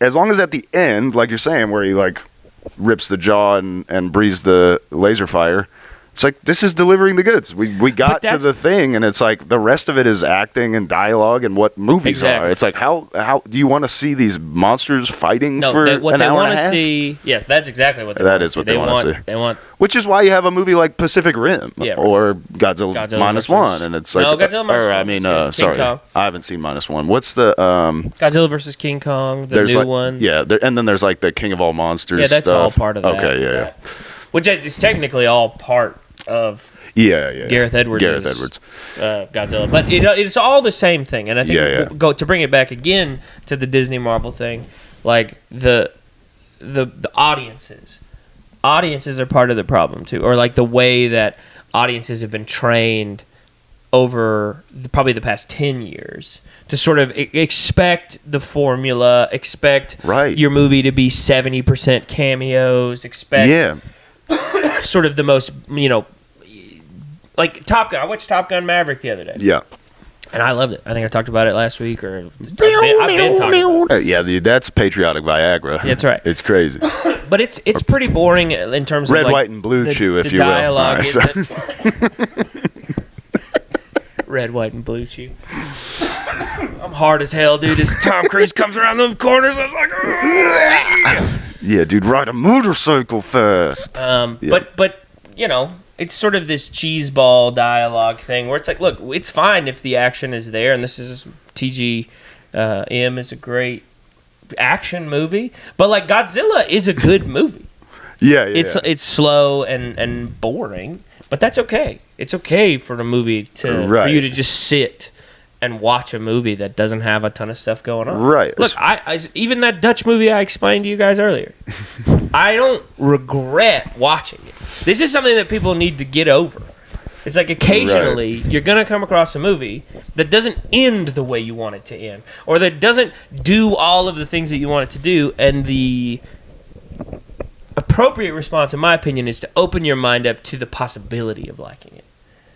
as long as at the end, like you're saying, where he like rips the jaw and breathes the laser fire. It's like, this is delivering the goods. We got to the thing, and it's like the rest of it is acting and dialogue and what movies are. It's like, how do you want to see these monsters fighting for an hour and a half? What they want to see, yes, that's exactly what they want to see. That is what they want to see. They want, which is why you have a movie like Pacific Rim or Godzilla -1, and it's like, Godzilla -1. Sorry, Kong. I haven't seen -1. What's the Godzilla versus King Kong, the new one? Yeah, and then there's like the King of All Monsters. Yeah, that's stuff. all part of that. Okay, yeah. Which is technically all part of Gareth Edwards' Godzilla, but it's all the same thing. And I think go to bring it back again to the Disney Marvel thing, like the audiences are part of the problem too, or like the way that audiences have been trained over probably the past 10 years to sort of expect the formula, expect your movie to be 70% cameos, expect sort of the most, like Top Gun. I watched Top Gun Maverick the other day. Yeah. And I loved it. I think I talked about it last week, or I've been talking about it. Yeah, that's patriotic Viagra. That's right. It's crazy. but it's pretty boring in terms Red, of like, white, and blue chew, if the you will. dialogue All right, isn't- Red, white, and blue chew. I'm hard as hell, dude. As Tom Cruise comes around those corners, I was like, Yeah, dude, ride a motorcycle fast. But you know, it's sort of this cheeseball dialogue thing where it's like, look, it's fine if the action is there, and this is TGM is a great action movie, but like Godzilla is a good movie. Yeah. It's slow and boring, but that's okay. It's okay for the movie for you to just sit and watch a movie that doesn't have a ton of stuff going on. Right. Look, I even that Dutch movie I explained to you guys earlier, I don't regret watching it. This is something that people need to get over. It's like occasionally you're going to come across a movie that doesn't end the way you want it to end, or that doesn't do all of the things that you want it to do, and the appropriate response, in my opinion, is to open your mind up to the possibility of liking it.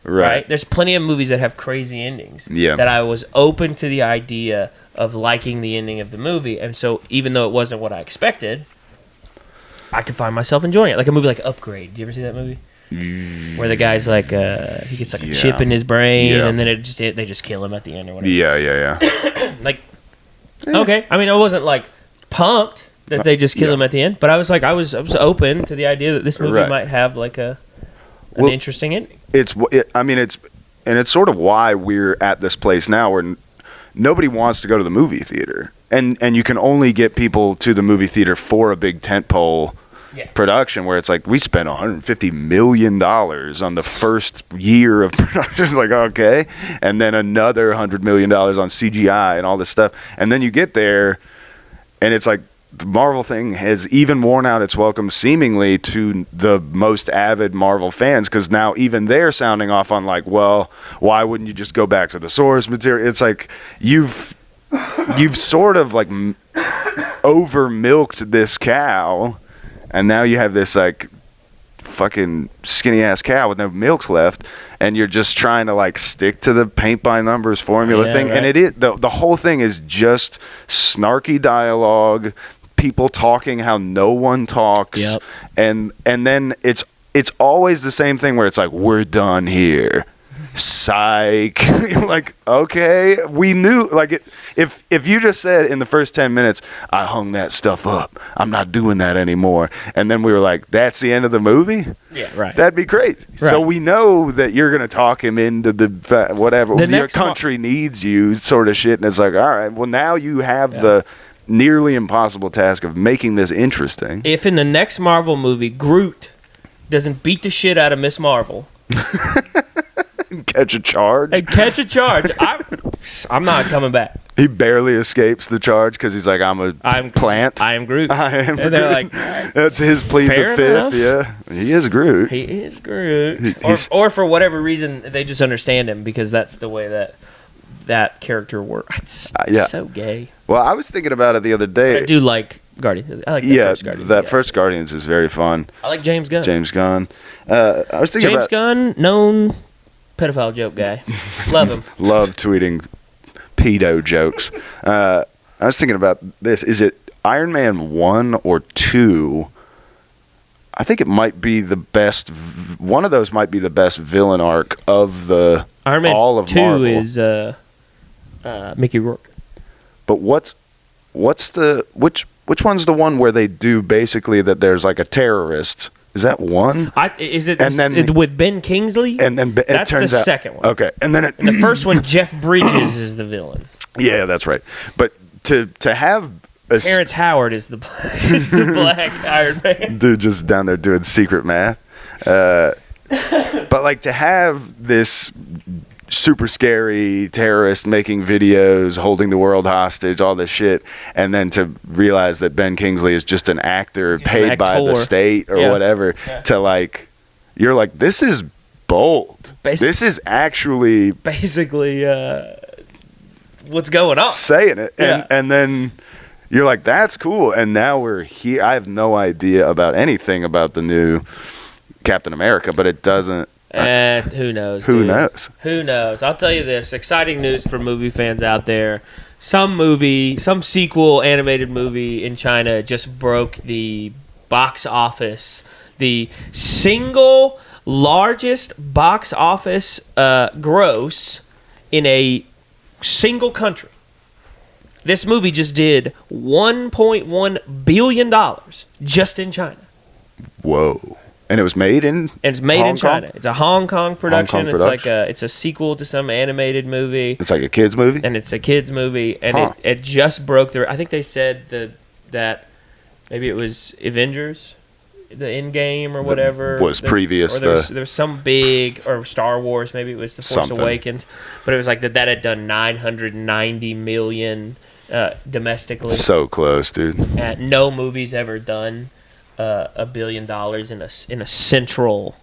Right? There's plenty of movies that have crazy endings that I was open to the idea of liking the ending of the movie, and so even though it wasn't what I expected, I could find myself enjoying it. Like a movie like Upgrade. Did you ever see that movie? Where the guy's like, he gets like a chip in his brain, and then they just kill him at the end or whatever. Yeah. Like, okay. I mean, I wasn't like pumped that they just kill him at the end, but I was like, I was open to the idea that this movie might have like an interesting ending. It's sort of why we're at this place now where nobody wants to go to the movie theater, and you can only get people to the movie theater for a big tentpole production where it's like we spent $150 million on the first year of production. It's like, okay, and then another $100 million on CGI and all this stuff, and then you get there and it's like the Marvel thing has even worn out its welcome seemingly to the most avid Marvel fans, because now even they're sounding off on like, well, why wouldn't you just go back to the source material? It's like you've sort of like over milked this cow, and now you have this like fucking skinny ass cow with no milks left, and you're just trying to like stick to the paint by numbers formula thing. Right. And it is the whole thing is just snarky dialogue, people talking how no one talks, and then it's always the same thing where it's like, we're done here. Psych. Like, okay, we knew. Like, if you just said in the first 10 minutes, I hung that stuff up, I'm not doing that anymore, and then we were like, that's the end of the movie? Yeah, right. That'd be great. Right. So we know that you're going to talk him into the whatever, your country needs you sort of shit, and it's like, all right, well, now you have the nearly impossible task of making this interesting. If in the next Marvel movie, Groot doesn't beat the shit out of Miss Marvel... catch a charge. I'm not coming back. He barely escapes the charge because he's like, I'm plant. I am Groot. And they're like, that's his plead the fifth. Enough. Yeah, he is Groot. He is Groot. Or for whatever reason, they just understand him because that's the way that character works. It's so gay. Well, I was thinking about it the other day. I do like Guardians. I like first Guardians. That first Guardians is very fun. I like James Gunn. I was thinking James Gunn, known pedophile joke guy. Love him. Love tweeting pedo jokes. I was thinking about this. Is it Iron Man 1 or 2? I think it might be the best. One of those might be the best villain arc of the Iron Man all of 2 Marvel. Is Mickey Rourke. But what's the which one's the one where they do basically that there's like a terrorist? Is that one? Is it? And then with Ben Kingsley? And then that's the second one. Okay, and then the first one, Jeff Bridges is the villain. Yeah, that's right. But to have Terrence Howard is the black Iron Man. Dude, just down there doing secret math. But like to have this super scary terrorist making videos, holding the world hostage, all this shit, and then to realize that Ben Kingsley is just an actor paid by the state or whatever, to like, you're like, this is bold. This is actually basically what's going on. Saying it. And then you're like, that's cool. And now we're here. I have no idea about anything about the new Captain America, but it doesn't. Who knows? Who knows? Who knows? I'll tell you this. Exciting news for movie fans out there. Some sequel animated movie in China just broke the box office, the single largest box office gross in a single country. This movie just did $1.1 billion just in China. Whoa. And it was made in And it's made Hong in China. Kong? It's a Hong Kong production. Hong Kong It's like production. it's a sequel to some animated movie. It's like a kids movie? And it's a kids movie, and Huh. it just broke the. I think they said that maybe it was Avengers, the Endgame or whatever was previous Or there was, the- there was some big or Star Wars. Maybe it was the Force Something. Awakens, but it was like that had done 990 million domestically. So close, dude. And no movie's ever done $1 billion in a central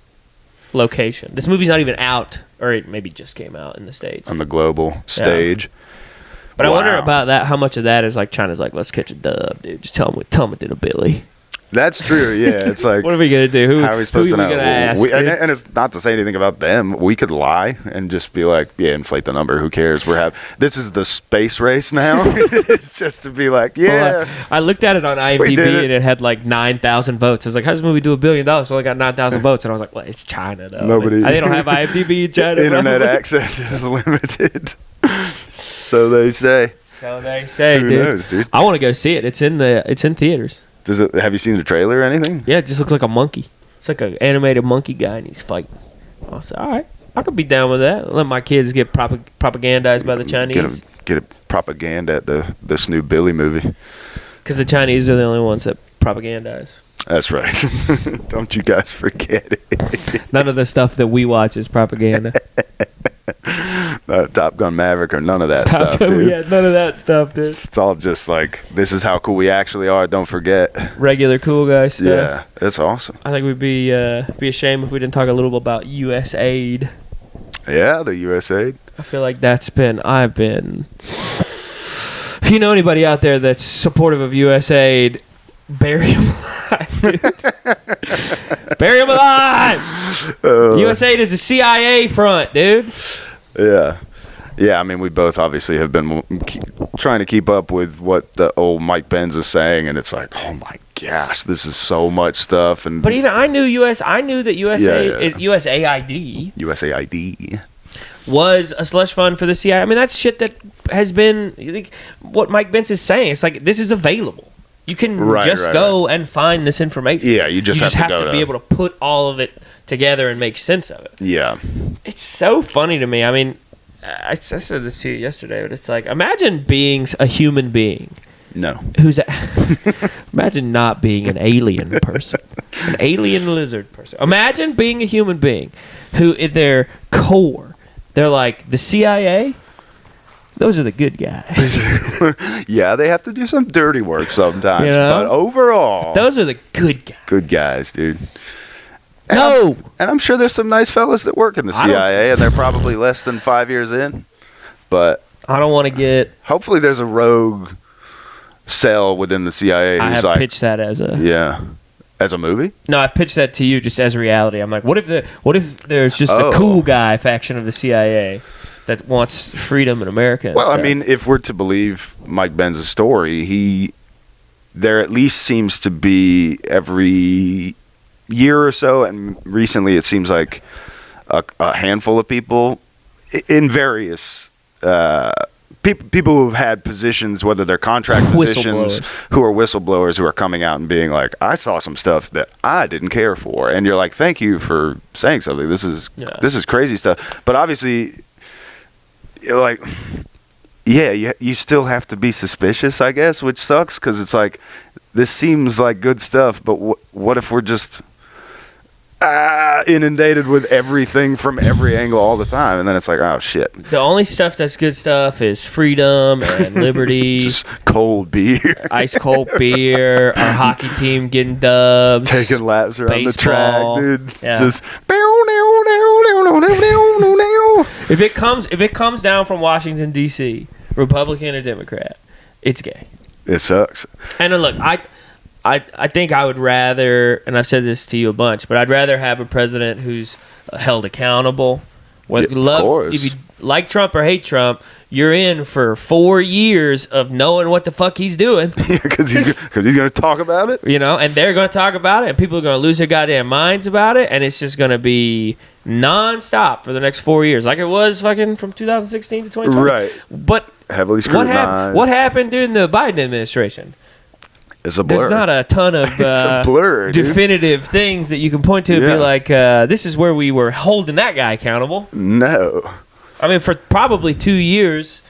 location. This movie's not even out, or it maybe just came out in the States. On the global stage. But I wonder Wow. about that. How much of that is like China's like, let's catch a dub, dude. Just tell them it did a Billy. That's true, yeah. It's like, What are we gonna do? how are we supposed to know? Gonna ask, and, dude? and it's not to say anything about them. We could lie and just be like, yeah, inflate the number. Who cares? This is the space race now. It's just to be like, yeah. Well, I looked at it on We IMDb did it. and it had like 9,000 votes. I was like, how does this movie do $1 billion? So I got 9,000 votes, and I was like, well, it's China though. Nobody- They don't have IMDb in China. Internet bro. access is limited. So they say. So they say, Who dude. knows, dude? I want to go see it. It's in theaters. Have you seen the trailer or anything? Yeah, it just looks like a monkey. It's like an animated monkey guy, and he's fighting. I said, all right, I could be down with that. Let my kids get propagandized by the Chinese. Get a propaganda at this new Billy movie. Because the Chinese are the only ones that propagandize. That's right. Don't you guys forget it. None of the stuff that we watch is propaganda. Top Gun Maverick or none of that stuff, dude. Yeah, none of that stuff, dude. It's all just like, this is how cool we actually are. Don't forget. Regular cool guy stuff. Yeah, it's awesome. I think we'd be ashamed if we didn't talk a little bit about U.S. aid. Yeah, the USA. I feel like I've been. If you know anybody out there that's supportive of U.S. aid, bury him alive, dude. Bury him alive. U.S. aid is a CIA front, dude. Yeah. Yeah, I mean, we both obviously have been trying to keep up with what the old Mike Benz is saying, and it's like, oh my gosh, this is so much stuff. And But even I knew that Yeah. USAID USAID. was a slush fund for the CIA. I mean, that's shit that has been like, what Mike Benz is saying. It's like, this is available. You can Right, go and find this information. Yeah, you just have to go be able to put all of it together and make sense of it. Yeah. It's so funny to me. I mean, I said this to you yesterday, but it's like, imagine being a human being No. who's imagine not being an alien person, an alien lizard person. Imagine being a human being who, in their core, they're like, the CIA, those are the good guys. Yeah, they have to do some dirty work sometimes. You know? But overall, Those are the good guys. good guys, dude. And No. I'm sure there's some nice fellas that work in the I don't- CIA, and they're probably less than 5 years in. But I don't want to get. hopefully there's a rogue cell within the CIA I who's have like, pitched that as a. yeah, as a movie. No, I pitched that to you just as reality. I'm like, what if there's just Oh. a cool guy faction of the CIA that wants freedom in America? and Well, I stuff? mean, if we're to believe Mike Benz's story, there at least seems to be every year or so, and recently it seems like a handful of people in various people who have had positions, whether they're contract positions, who are whistleblowers, who are coming out and being like, I saw some stuff that I didn't care for, and you're like, thank you for saying something. This is crazy stuff. But obviously, like, yeah, you still have to be suspicious, I guess, which sucks because it's like, this seems like good stuff, but what if we're just inundated with everything from every angle all the time, and then it's like, oh shit, the only stuff that's good stuff is freedom and liberty, just cold beer, ice cold beer, our hockey team getting dubs, taking laps around the track, baseball. dude. Yeah. Just if it comes down from Washington D.C., Republican or Democrat, it's gay. it sucks. And look, I think I would rather, and I've said this to you a bunch, but I'd rather have a president who's held accountable. Yeah, of course. like Trump or hate Trump, you're in for 4 years of knowing what the fuck he's doing. Because he's going to talk about it. You know, and they're going to talk about it, and people are going to lose their goddamn minds about it, and it's just going to be nonstop for the next 4 years, like it was fucking from 2016 to 2020. Right. But heavily scrutinized. what happened during the Biden administration? It's a blur. There's not a ton of it's a blur, definitive things that you can point to and be like, this is where we were holding that guy accountable. No. I mean, for probably 2 years,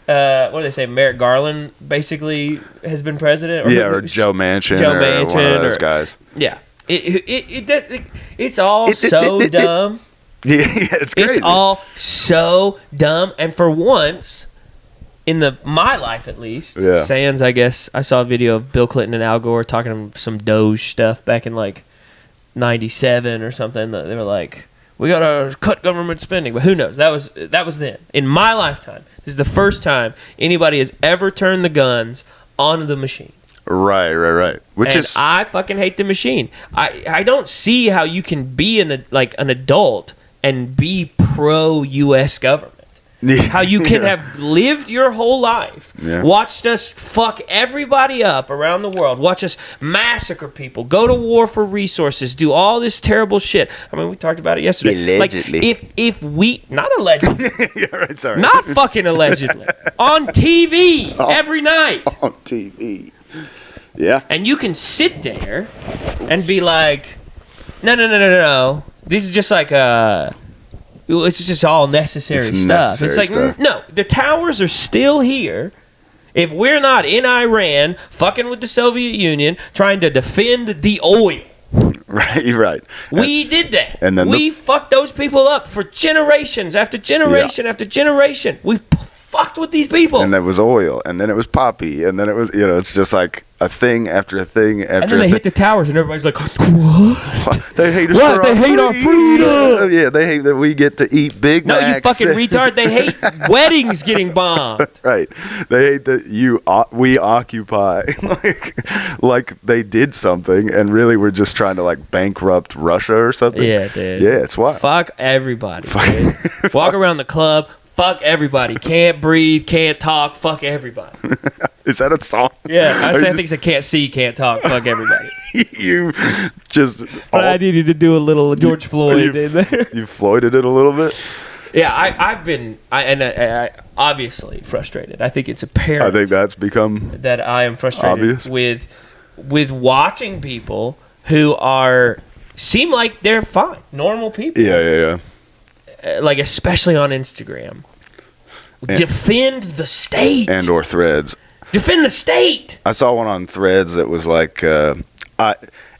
what do they say? Merrick Garland basically has been president. Or Joe Manchin. Or one of those guys. Yeah. It's all so dumb. Yeah, it's crazy. It's all so dumb. And for once, in my life at least, sans, I guess, I saw a video of Bill Clinton and Al Gore talking some Doge stuff back in like 97 or something. They were like, we got to cut government spending. But who knows? That was then. In my lifetime, this is the first time anybody has ever turned the guns onto the machine. Right. I fucking hate the machine. I don't see how you can be an adult and be pro-U.S. government. How you can have lived your whole life, watched us fuck everybody up around the world, watch us massacre people, go to war for resources, do all this terrible shit. I mean, we talked about it yesterday. Allegedly. Like, if we, not allegedly, right, sorry. not fucking allegedly, on TV every night. On TV. Yeah. And you can sit there and be like, no. This is just like it's just all necessary stuff. It's like, no, the towers are still here. If we're not in Iran, fucking with the Soviet Union, trying to defend the oil. Right. We did that. And then we fucked those people up for generations after generation after generation. We fucked with these people. And that was oil. And then it was poppy. And then it was, it's just like a thing after a thing after and then they hit the towers and everybody's like, what? They hate us what? They hate our freedom. Yeah, they hate that we get to eat Big Macs. No, you fucking retard. They hate weddings getting bombed. Right. They hate that we occupy like they did something and really we're just trying to like bankrupt Russia or something. Yeah, dude. Yeah, it's wild. Fuck everybody. Dude. Walk around the club. Fuck everybody. Can't breathe. Can't talk. Fuck everybody. Is that a song? Yeah, I think it's a can't see, can't talk. Fuck everybody. You just. But I needed to do a little George Floyd in there. You Floyded it a little bit. Yeah, I've been obviously frustrated. I think it's apparent. I think that's become that I am frustrated obvious. with watching people who seem like they're fine, normal people. Yeah. Like especially on Instagram, defend the state and or Threads. Defend the state. I saw one on Threads that was like, and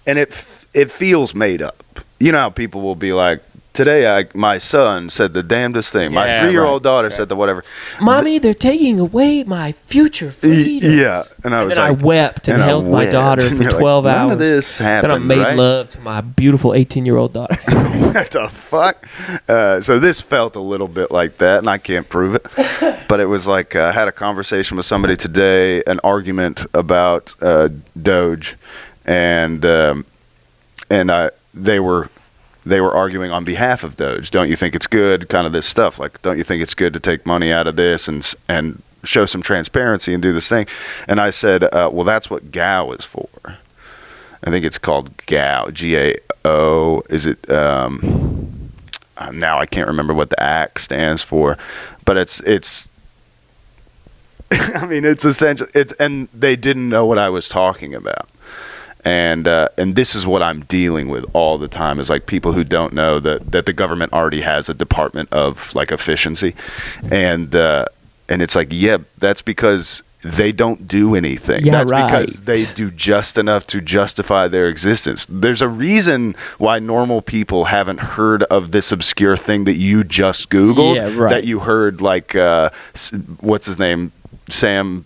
it feels made up. You know how people will be like, today my son said the damnedest thing. My 3-year-old daughter said the whatever. Mommy, they're taking away my future freedoms. Yeah, and I wept and held my daughter for 12 hours. None of this happened. Then I made love to my beautiful 18-year-old daughter. What the fuck? So this felt a little bit like that, and I can't prove it. But it was like I had a conversation with somebody today, an argument about Doge, and they were arguing on behalf of Doge. Don't you think it's good? Kind of this stuff. Like, don't you think it's good to take money out of this and show some transparency and do this thing? And I said, well, that's what GAO is for. I think it's called GAO, G-A-O. Is it? Now I can't remember what the ACT stands for, but it's. I mean, it's essential. And they didn't know what I was talking about. And this is what I'm dealing with all the time is like people who don't know that the government already has a department of like efficiency, and it's like, yeah, that's because they don't do anything. Yeah, that's because they do just enough to justify their existence. There's a reason why normal people haven't heard of this obscure thing that you just Googled. That you heard like what's his name, Sam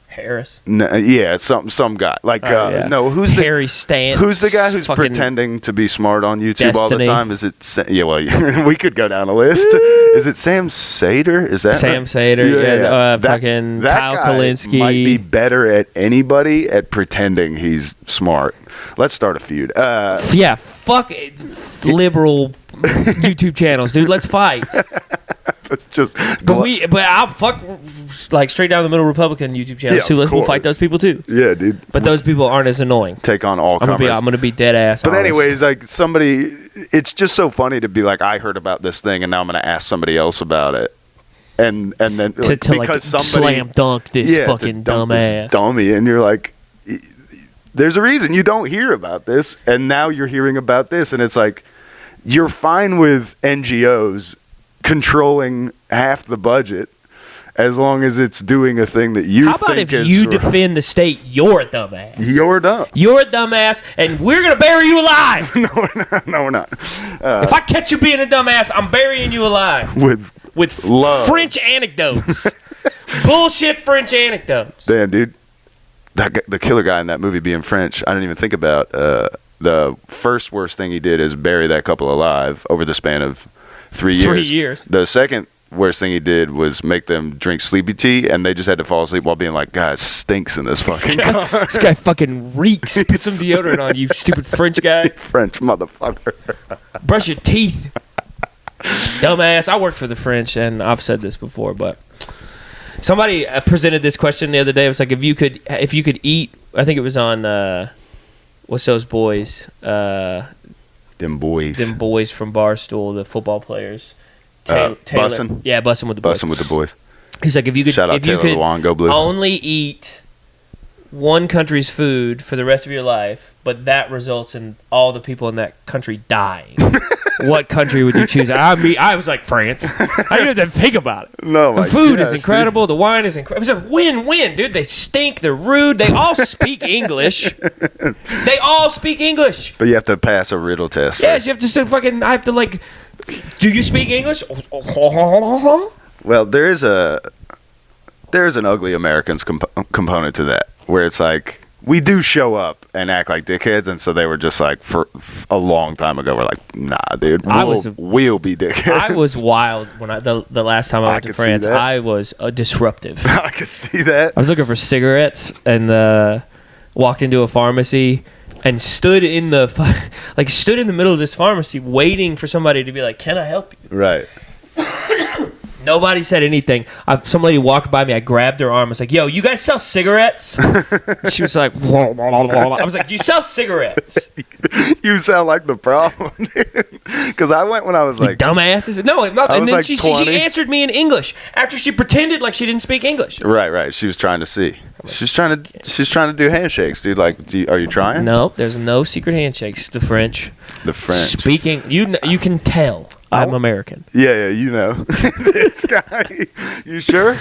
Harris. No, yeah, some guy like no. Who's Harry Stantz? Who's the guy who's pretending to be smart on YouTube all the time? Is it? Yeah, well, we could go down a list. Is it Sam Sater? Is that Sam Sater? Yeah. Fucking Kyle Kalinske might be better at anybody at pretending he's smart. Let's start a feud. Fuck liberal YouTube channels, dude. Let's fight. It's just. But I'll fuck like straight down the middle Republican YouTube channels Yeah, too. of We'll course. fight those people too. Yeah, dude. But those people aren't as annoying. Take on all I'm comers. gonna be dead ass. But honest. anyways, like somebody, it's just so funny to be like, I heard about this thing, and now I'm gonna ask somebody else about it, and then like, to because somebody slam dunk this to fucking dump this dumbass. dummy, and you're like, there's a reason you don't hear about this, and now you're hearing about this, and it's like, you're fine with NGOs controlling half the budget as long as it's doing a thing that you How about think if is you defend the state? You're a dumbass. You're dumb. You're a dumbass, and we're gonna bury you alive. No, we're not. If I catch you being a dumbass, I'm burying you alive with love. French anecdotes. Bullshit French anecdotes. Damn, dude. The killer guy in that movie being French, I didn't even think about. The first worst thing he did is bury that couple alive over the span of 3 years. 3 years. The second worst thing he did was make them drink sleepy tea, and they just had to fall asleep while being like, God, it stinks in this fucking car. This guy fucking reeks. Put some deodorant on, you stupid French guy. French motherfucker. Brush your teeth. Dumbass. I work for the French, and I've said this before, but somebody presented this question the other day. It was like, if you could eat, I think it was on what's those boys? Them boys. Them boys from Barstool, the football players. Bussin'? Yeah, Bussin' with the boys. Bussin' with the boys. He's like, if you could, Shout out if you Taylor could Lewan, go Blue. only eat one country's food for the rest of your life, but that results in all the people in that country dying, what country would you choose? I was like, France. I didn't even think about it. No, the my food gosh, is incredible. The wine is incredible. It was a win-win, dude. They stink. They're rude. They all speak English. They all speak English. But you have to pass a riddle test. Yes, first. you have to say fucking. I have to like. Do you speak English? Well, there's an ugly Americans component to that, where it's like we do show up and act like dickheads, and so they were just like for a long time ago, we're like, nah, dude, we'll be dickheads. I was wild when the last time I went to could see France. that. I was disruptive. I could see that. I was looking for cigarettes and walked into a pharmacy and stood in the middle of this pharmacy waiting for somebody to be like, "Can I help you?" Right. Nobody said anything. Some lady walked by me. I grabbed her arm. I was like, "Yo, you guys sell cigarettes?" She was like, I was like, "Do you sell cigarettes?" You sound like the problem, because I went when I was like dumbasses. No, not. I And was then like she 20. answered me in English after she pretended like she didn't speak English. Right. She was trying to see. She's trying to do handshakes, dude. Like, are you trying? No, there's no secret handshakes. The French. The French. Speaking, you can tell I'm American. Yeah, you know. This guy. You sure?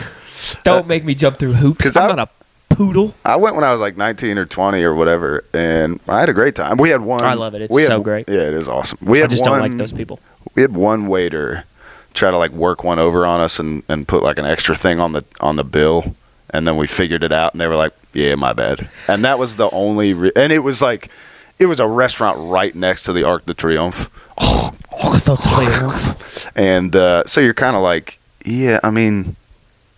Don't make me jump through hoops. 'Cause I'm not a poodle. I went when I was like 19 or 20 or whatever, and I had a great time. We had one. I love it. It's so great. Yeah, it is awesome. I just don't like those people. We had one waiter try to like work one over on us and put like an extra thing on the bill, and then we figured it out, and they were like, "Yeah, my bad." And that was the only. And it was like, it was a restaurant right next to the Arc de Triomphe. And so you're kind of like, yeah, I mean,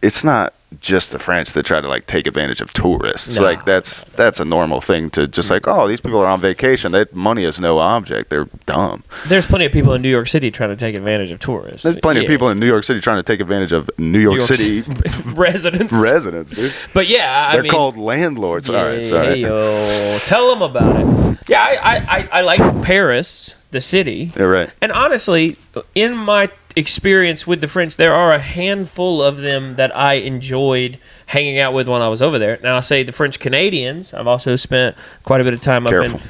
it's not just the French that try to like take advantage of tourists. No. Like that's a normal thing to just like, oh, these people are on vacation. That money is no object. They're dumb. There's plenty of people in New York City trying to take advantage of tourists. There's plenty of people in New York City trying to take advantage of New York City residents, dude. But yeah, They're called landlords. All right, sorry. Tell them about it. Yeah, I like Paris, the city. Yeah, right. And honestly, in my experience with the French, there are a handful of them that I enjoyed hanging out with when I was over there. Now, I'll say the French Canadians, I've also spent quite a bit of time up Careful.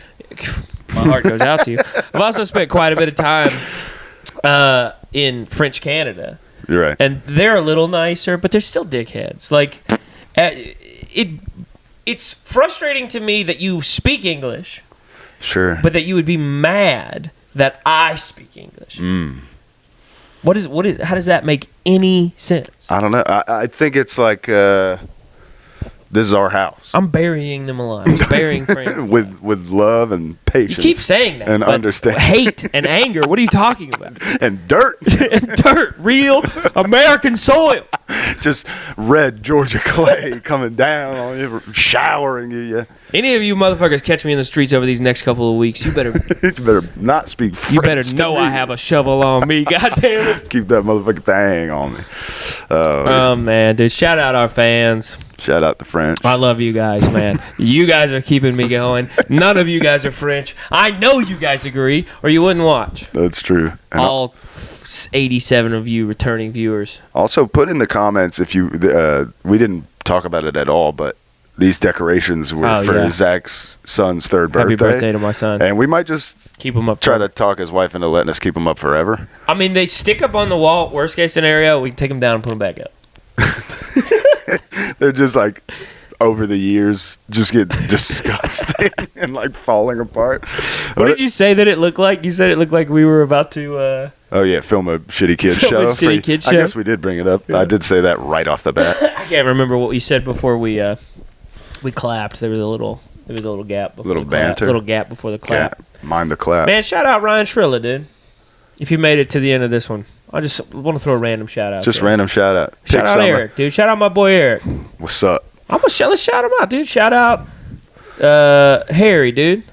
my heart goes out to you. I've also spent quite a bit of time in French Canada. You're right. And they're a little nicer, but they're still dickheads. Like, it's frustrating to me that you speak English, Sure. but that you would be mad that I speak English. What is? How does that make any sense? I don't know. I think it's like This is our house. I'm burying them alive. I'm burying friends with love and patience. You keep saying that. And but understanding. hate and anger. What are you talking about? And dirt. And dirt. Real American soil. Just red Georgia clay coming down on you, showering you. Any of you motherfuckers catch me in the streets over these next couple of weeks, you better You better not speak French. you better to know me. I have a shovel on me. God damn it. Keep that motherfucking thing on me. Oh man, dude. Shout out our fans. Shout out to French. I love you guys, man. You guys are keeping me going. None of you guys are French. I know you guys agree, or you wouldn't watch. That's true. And All 87 of you returning viewers. also, put in the comments if you. We didn't talk about it at all, but these decorations were for Zach's son's third birthday. Happy birthday to my son. And we might just Keep them up. try to talk his wife into letting us keep them up forever. I mean, they stick up on the wall. Worst case scenario, we can take them down and put them back up. They're just like over the years just get disgusting and like falling apart. What did you say that it looked like? You said it looked like we were about to. Oh yeah, film a shitty kid Film a show. shitty kid I show. guess we did bring it up. Yeah. I did say that right off the bat. I can't remember what we said before we clapped. There was a little gap. Before Little the clap. banter. Little gap before the clap. Yeah, mind the clap. Man, shout out Ryan Trilla, dude. If you made it to the end of this one, I just want to throw a random shout out. Just there. random shout out. Shout out Eric, dude. Shout out my boy Eric. What's up? Let's shout him out, dude. Shout out Harry, dude.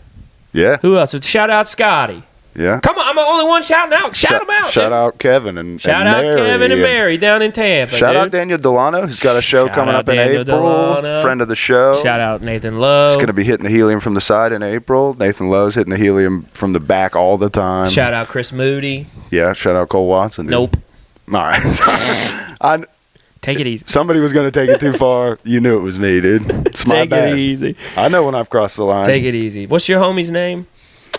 Yeah. Who else? Shout out Scotty. Yeah. Come on, I'm the only one shouting out. Shout him out. Shout dude. out Kevin and Shout out Mary Kevin and Mary down in Tampa. Shout dude. out Daniel Delano, who's got a show Shout coming out up in Daniel April. Delano. Friend of the show. Shout out Nathan Lowe. He's going to be hitting the helium from the side in April. Nathan Lowe's hitting the helium from the back all the time. Shout out Chris Moody. Yeah, shout out Cole Watson. Dude. Nope. All right. Take it easy. Somebody was going to take it too far. You knew it was me, dude. It's my Take bad. it easy. I know when I've crossed the line. Take it easy. What's your homie's name?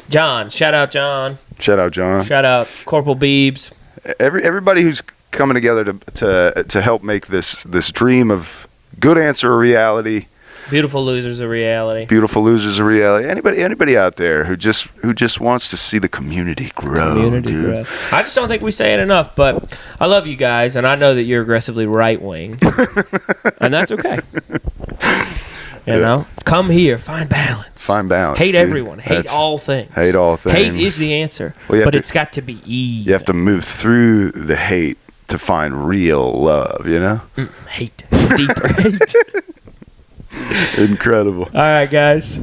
John. Shout out John. Shout out John. Shout out Corporal Beebs. Everybody who's coming together to help make this dream of good answer a reality. Beautiful Losers of Reality. Beautiful Losers of Reality. Anybody out there who just wants to see the community grow, dude. I just don't think we say it enough, but I love you guys, and I know that you're aggressively right wing, and that's okay. You know, come here, find balance. Find balance. Hate dude. everyone. Hate all things. Hate all things. Hate is the answer, Well, but it's got to be even. You have to move through the hate to find real love. You know. Hate, deeper hate. Incredible. All right, guys.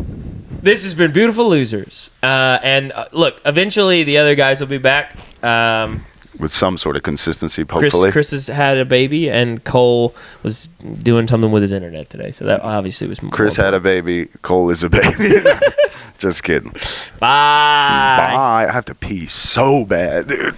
This has been Beautiful Losers. And look, eventually the other guys will be back. With some sort of consistency, hopefully. Chris has had a baby, and Cole was doing something with his internet today. So that obviously was more Chris had a baby. Cole is a baby. Just kidding. Bye. Bye. I have to pee so bad, dude.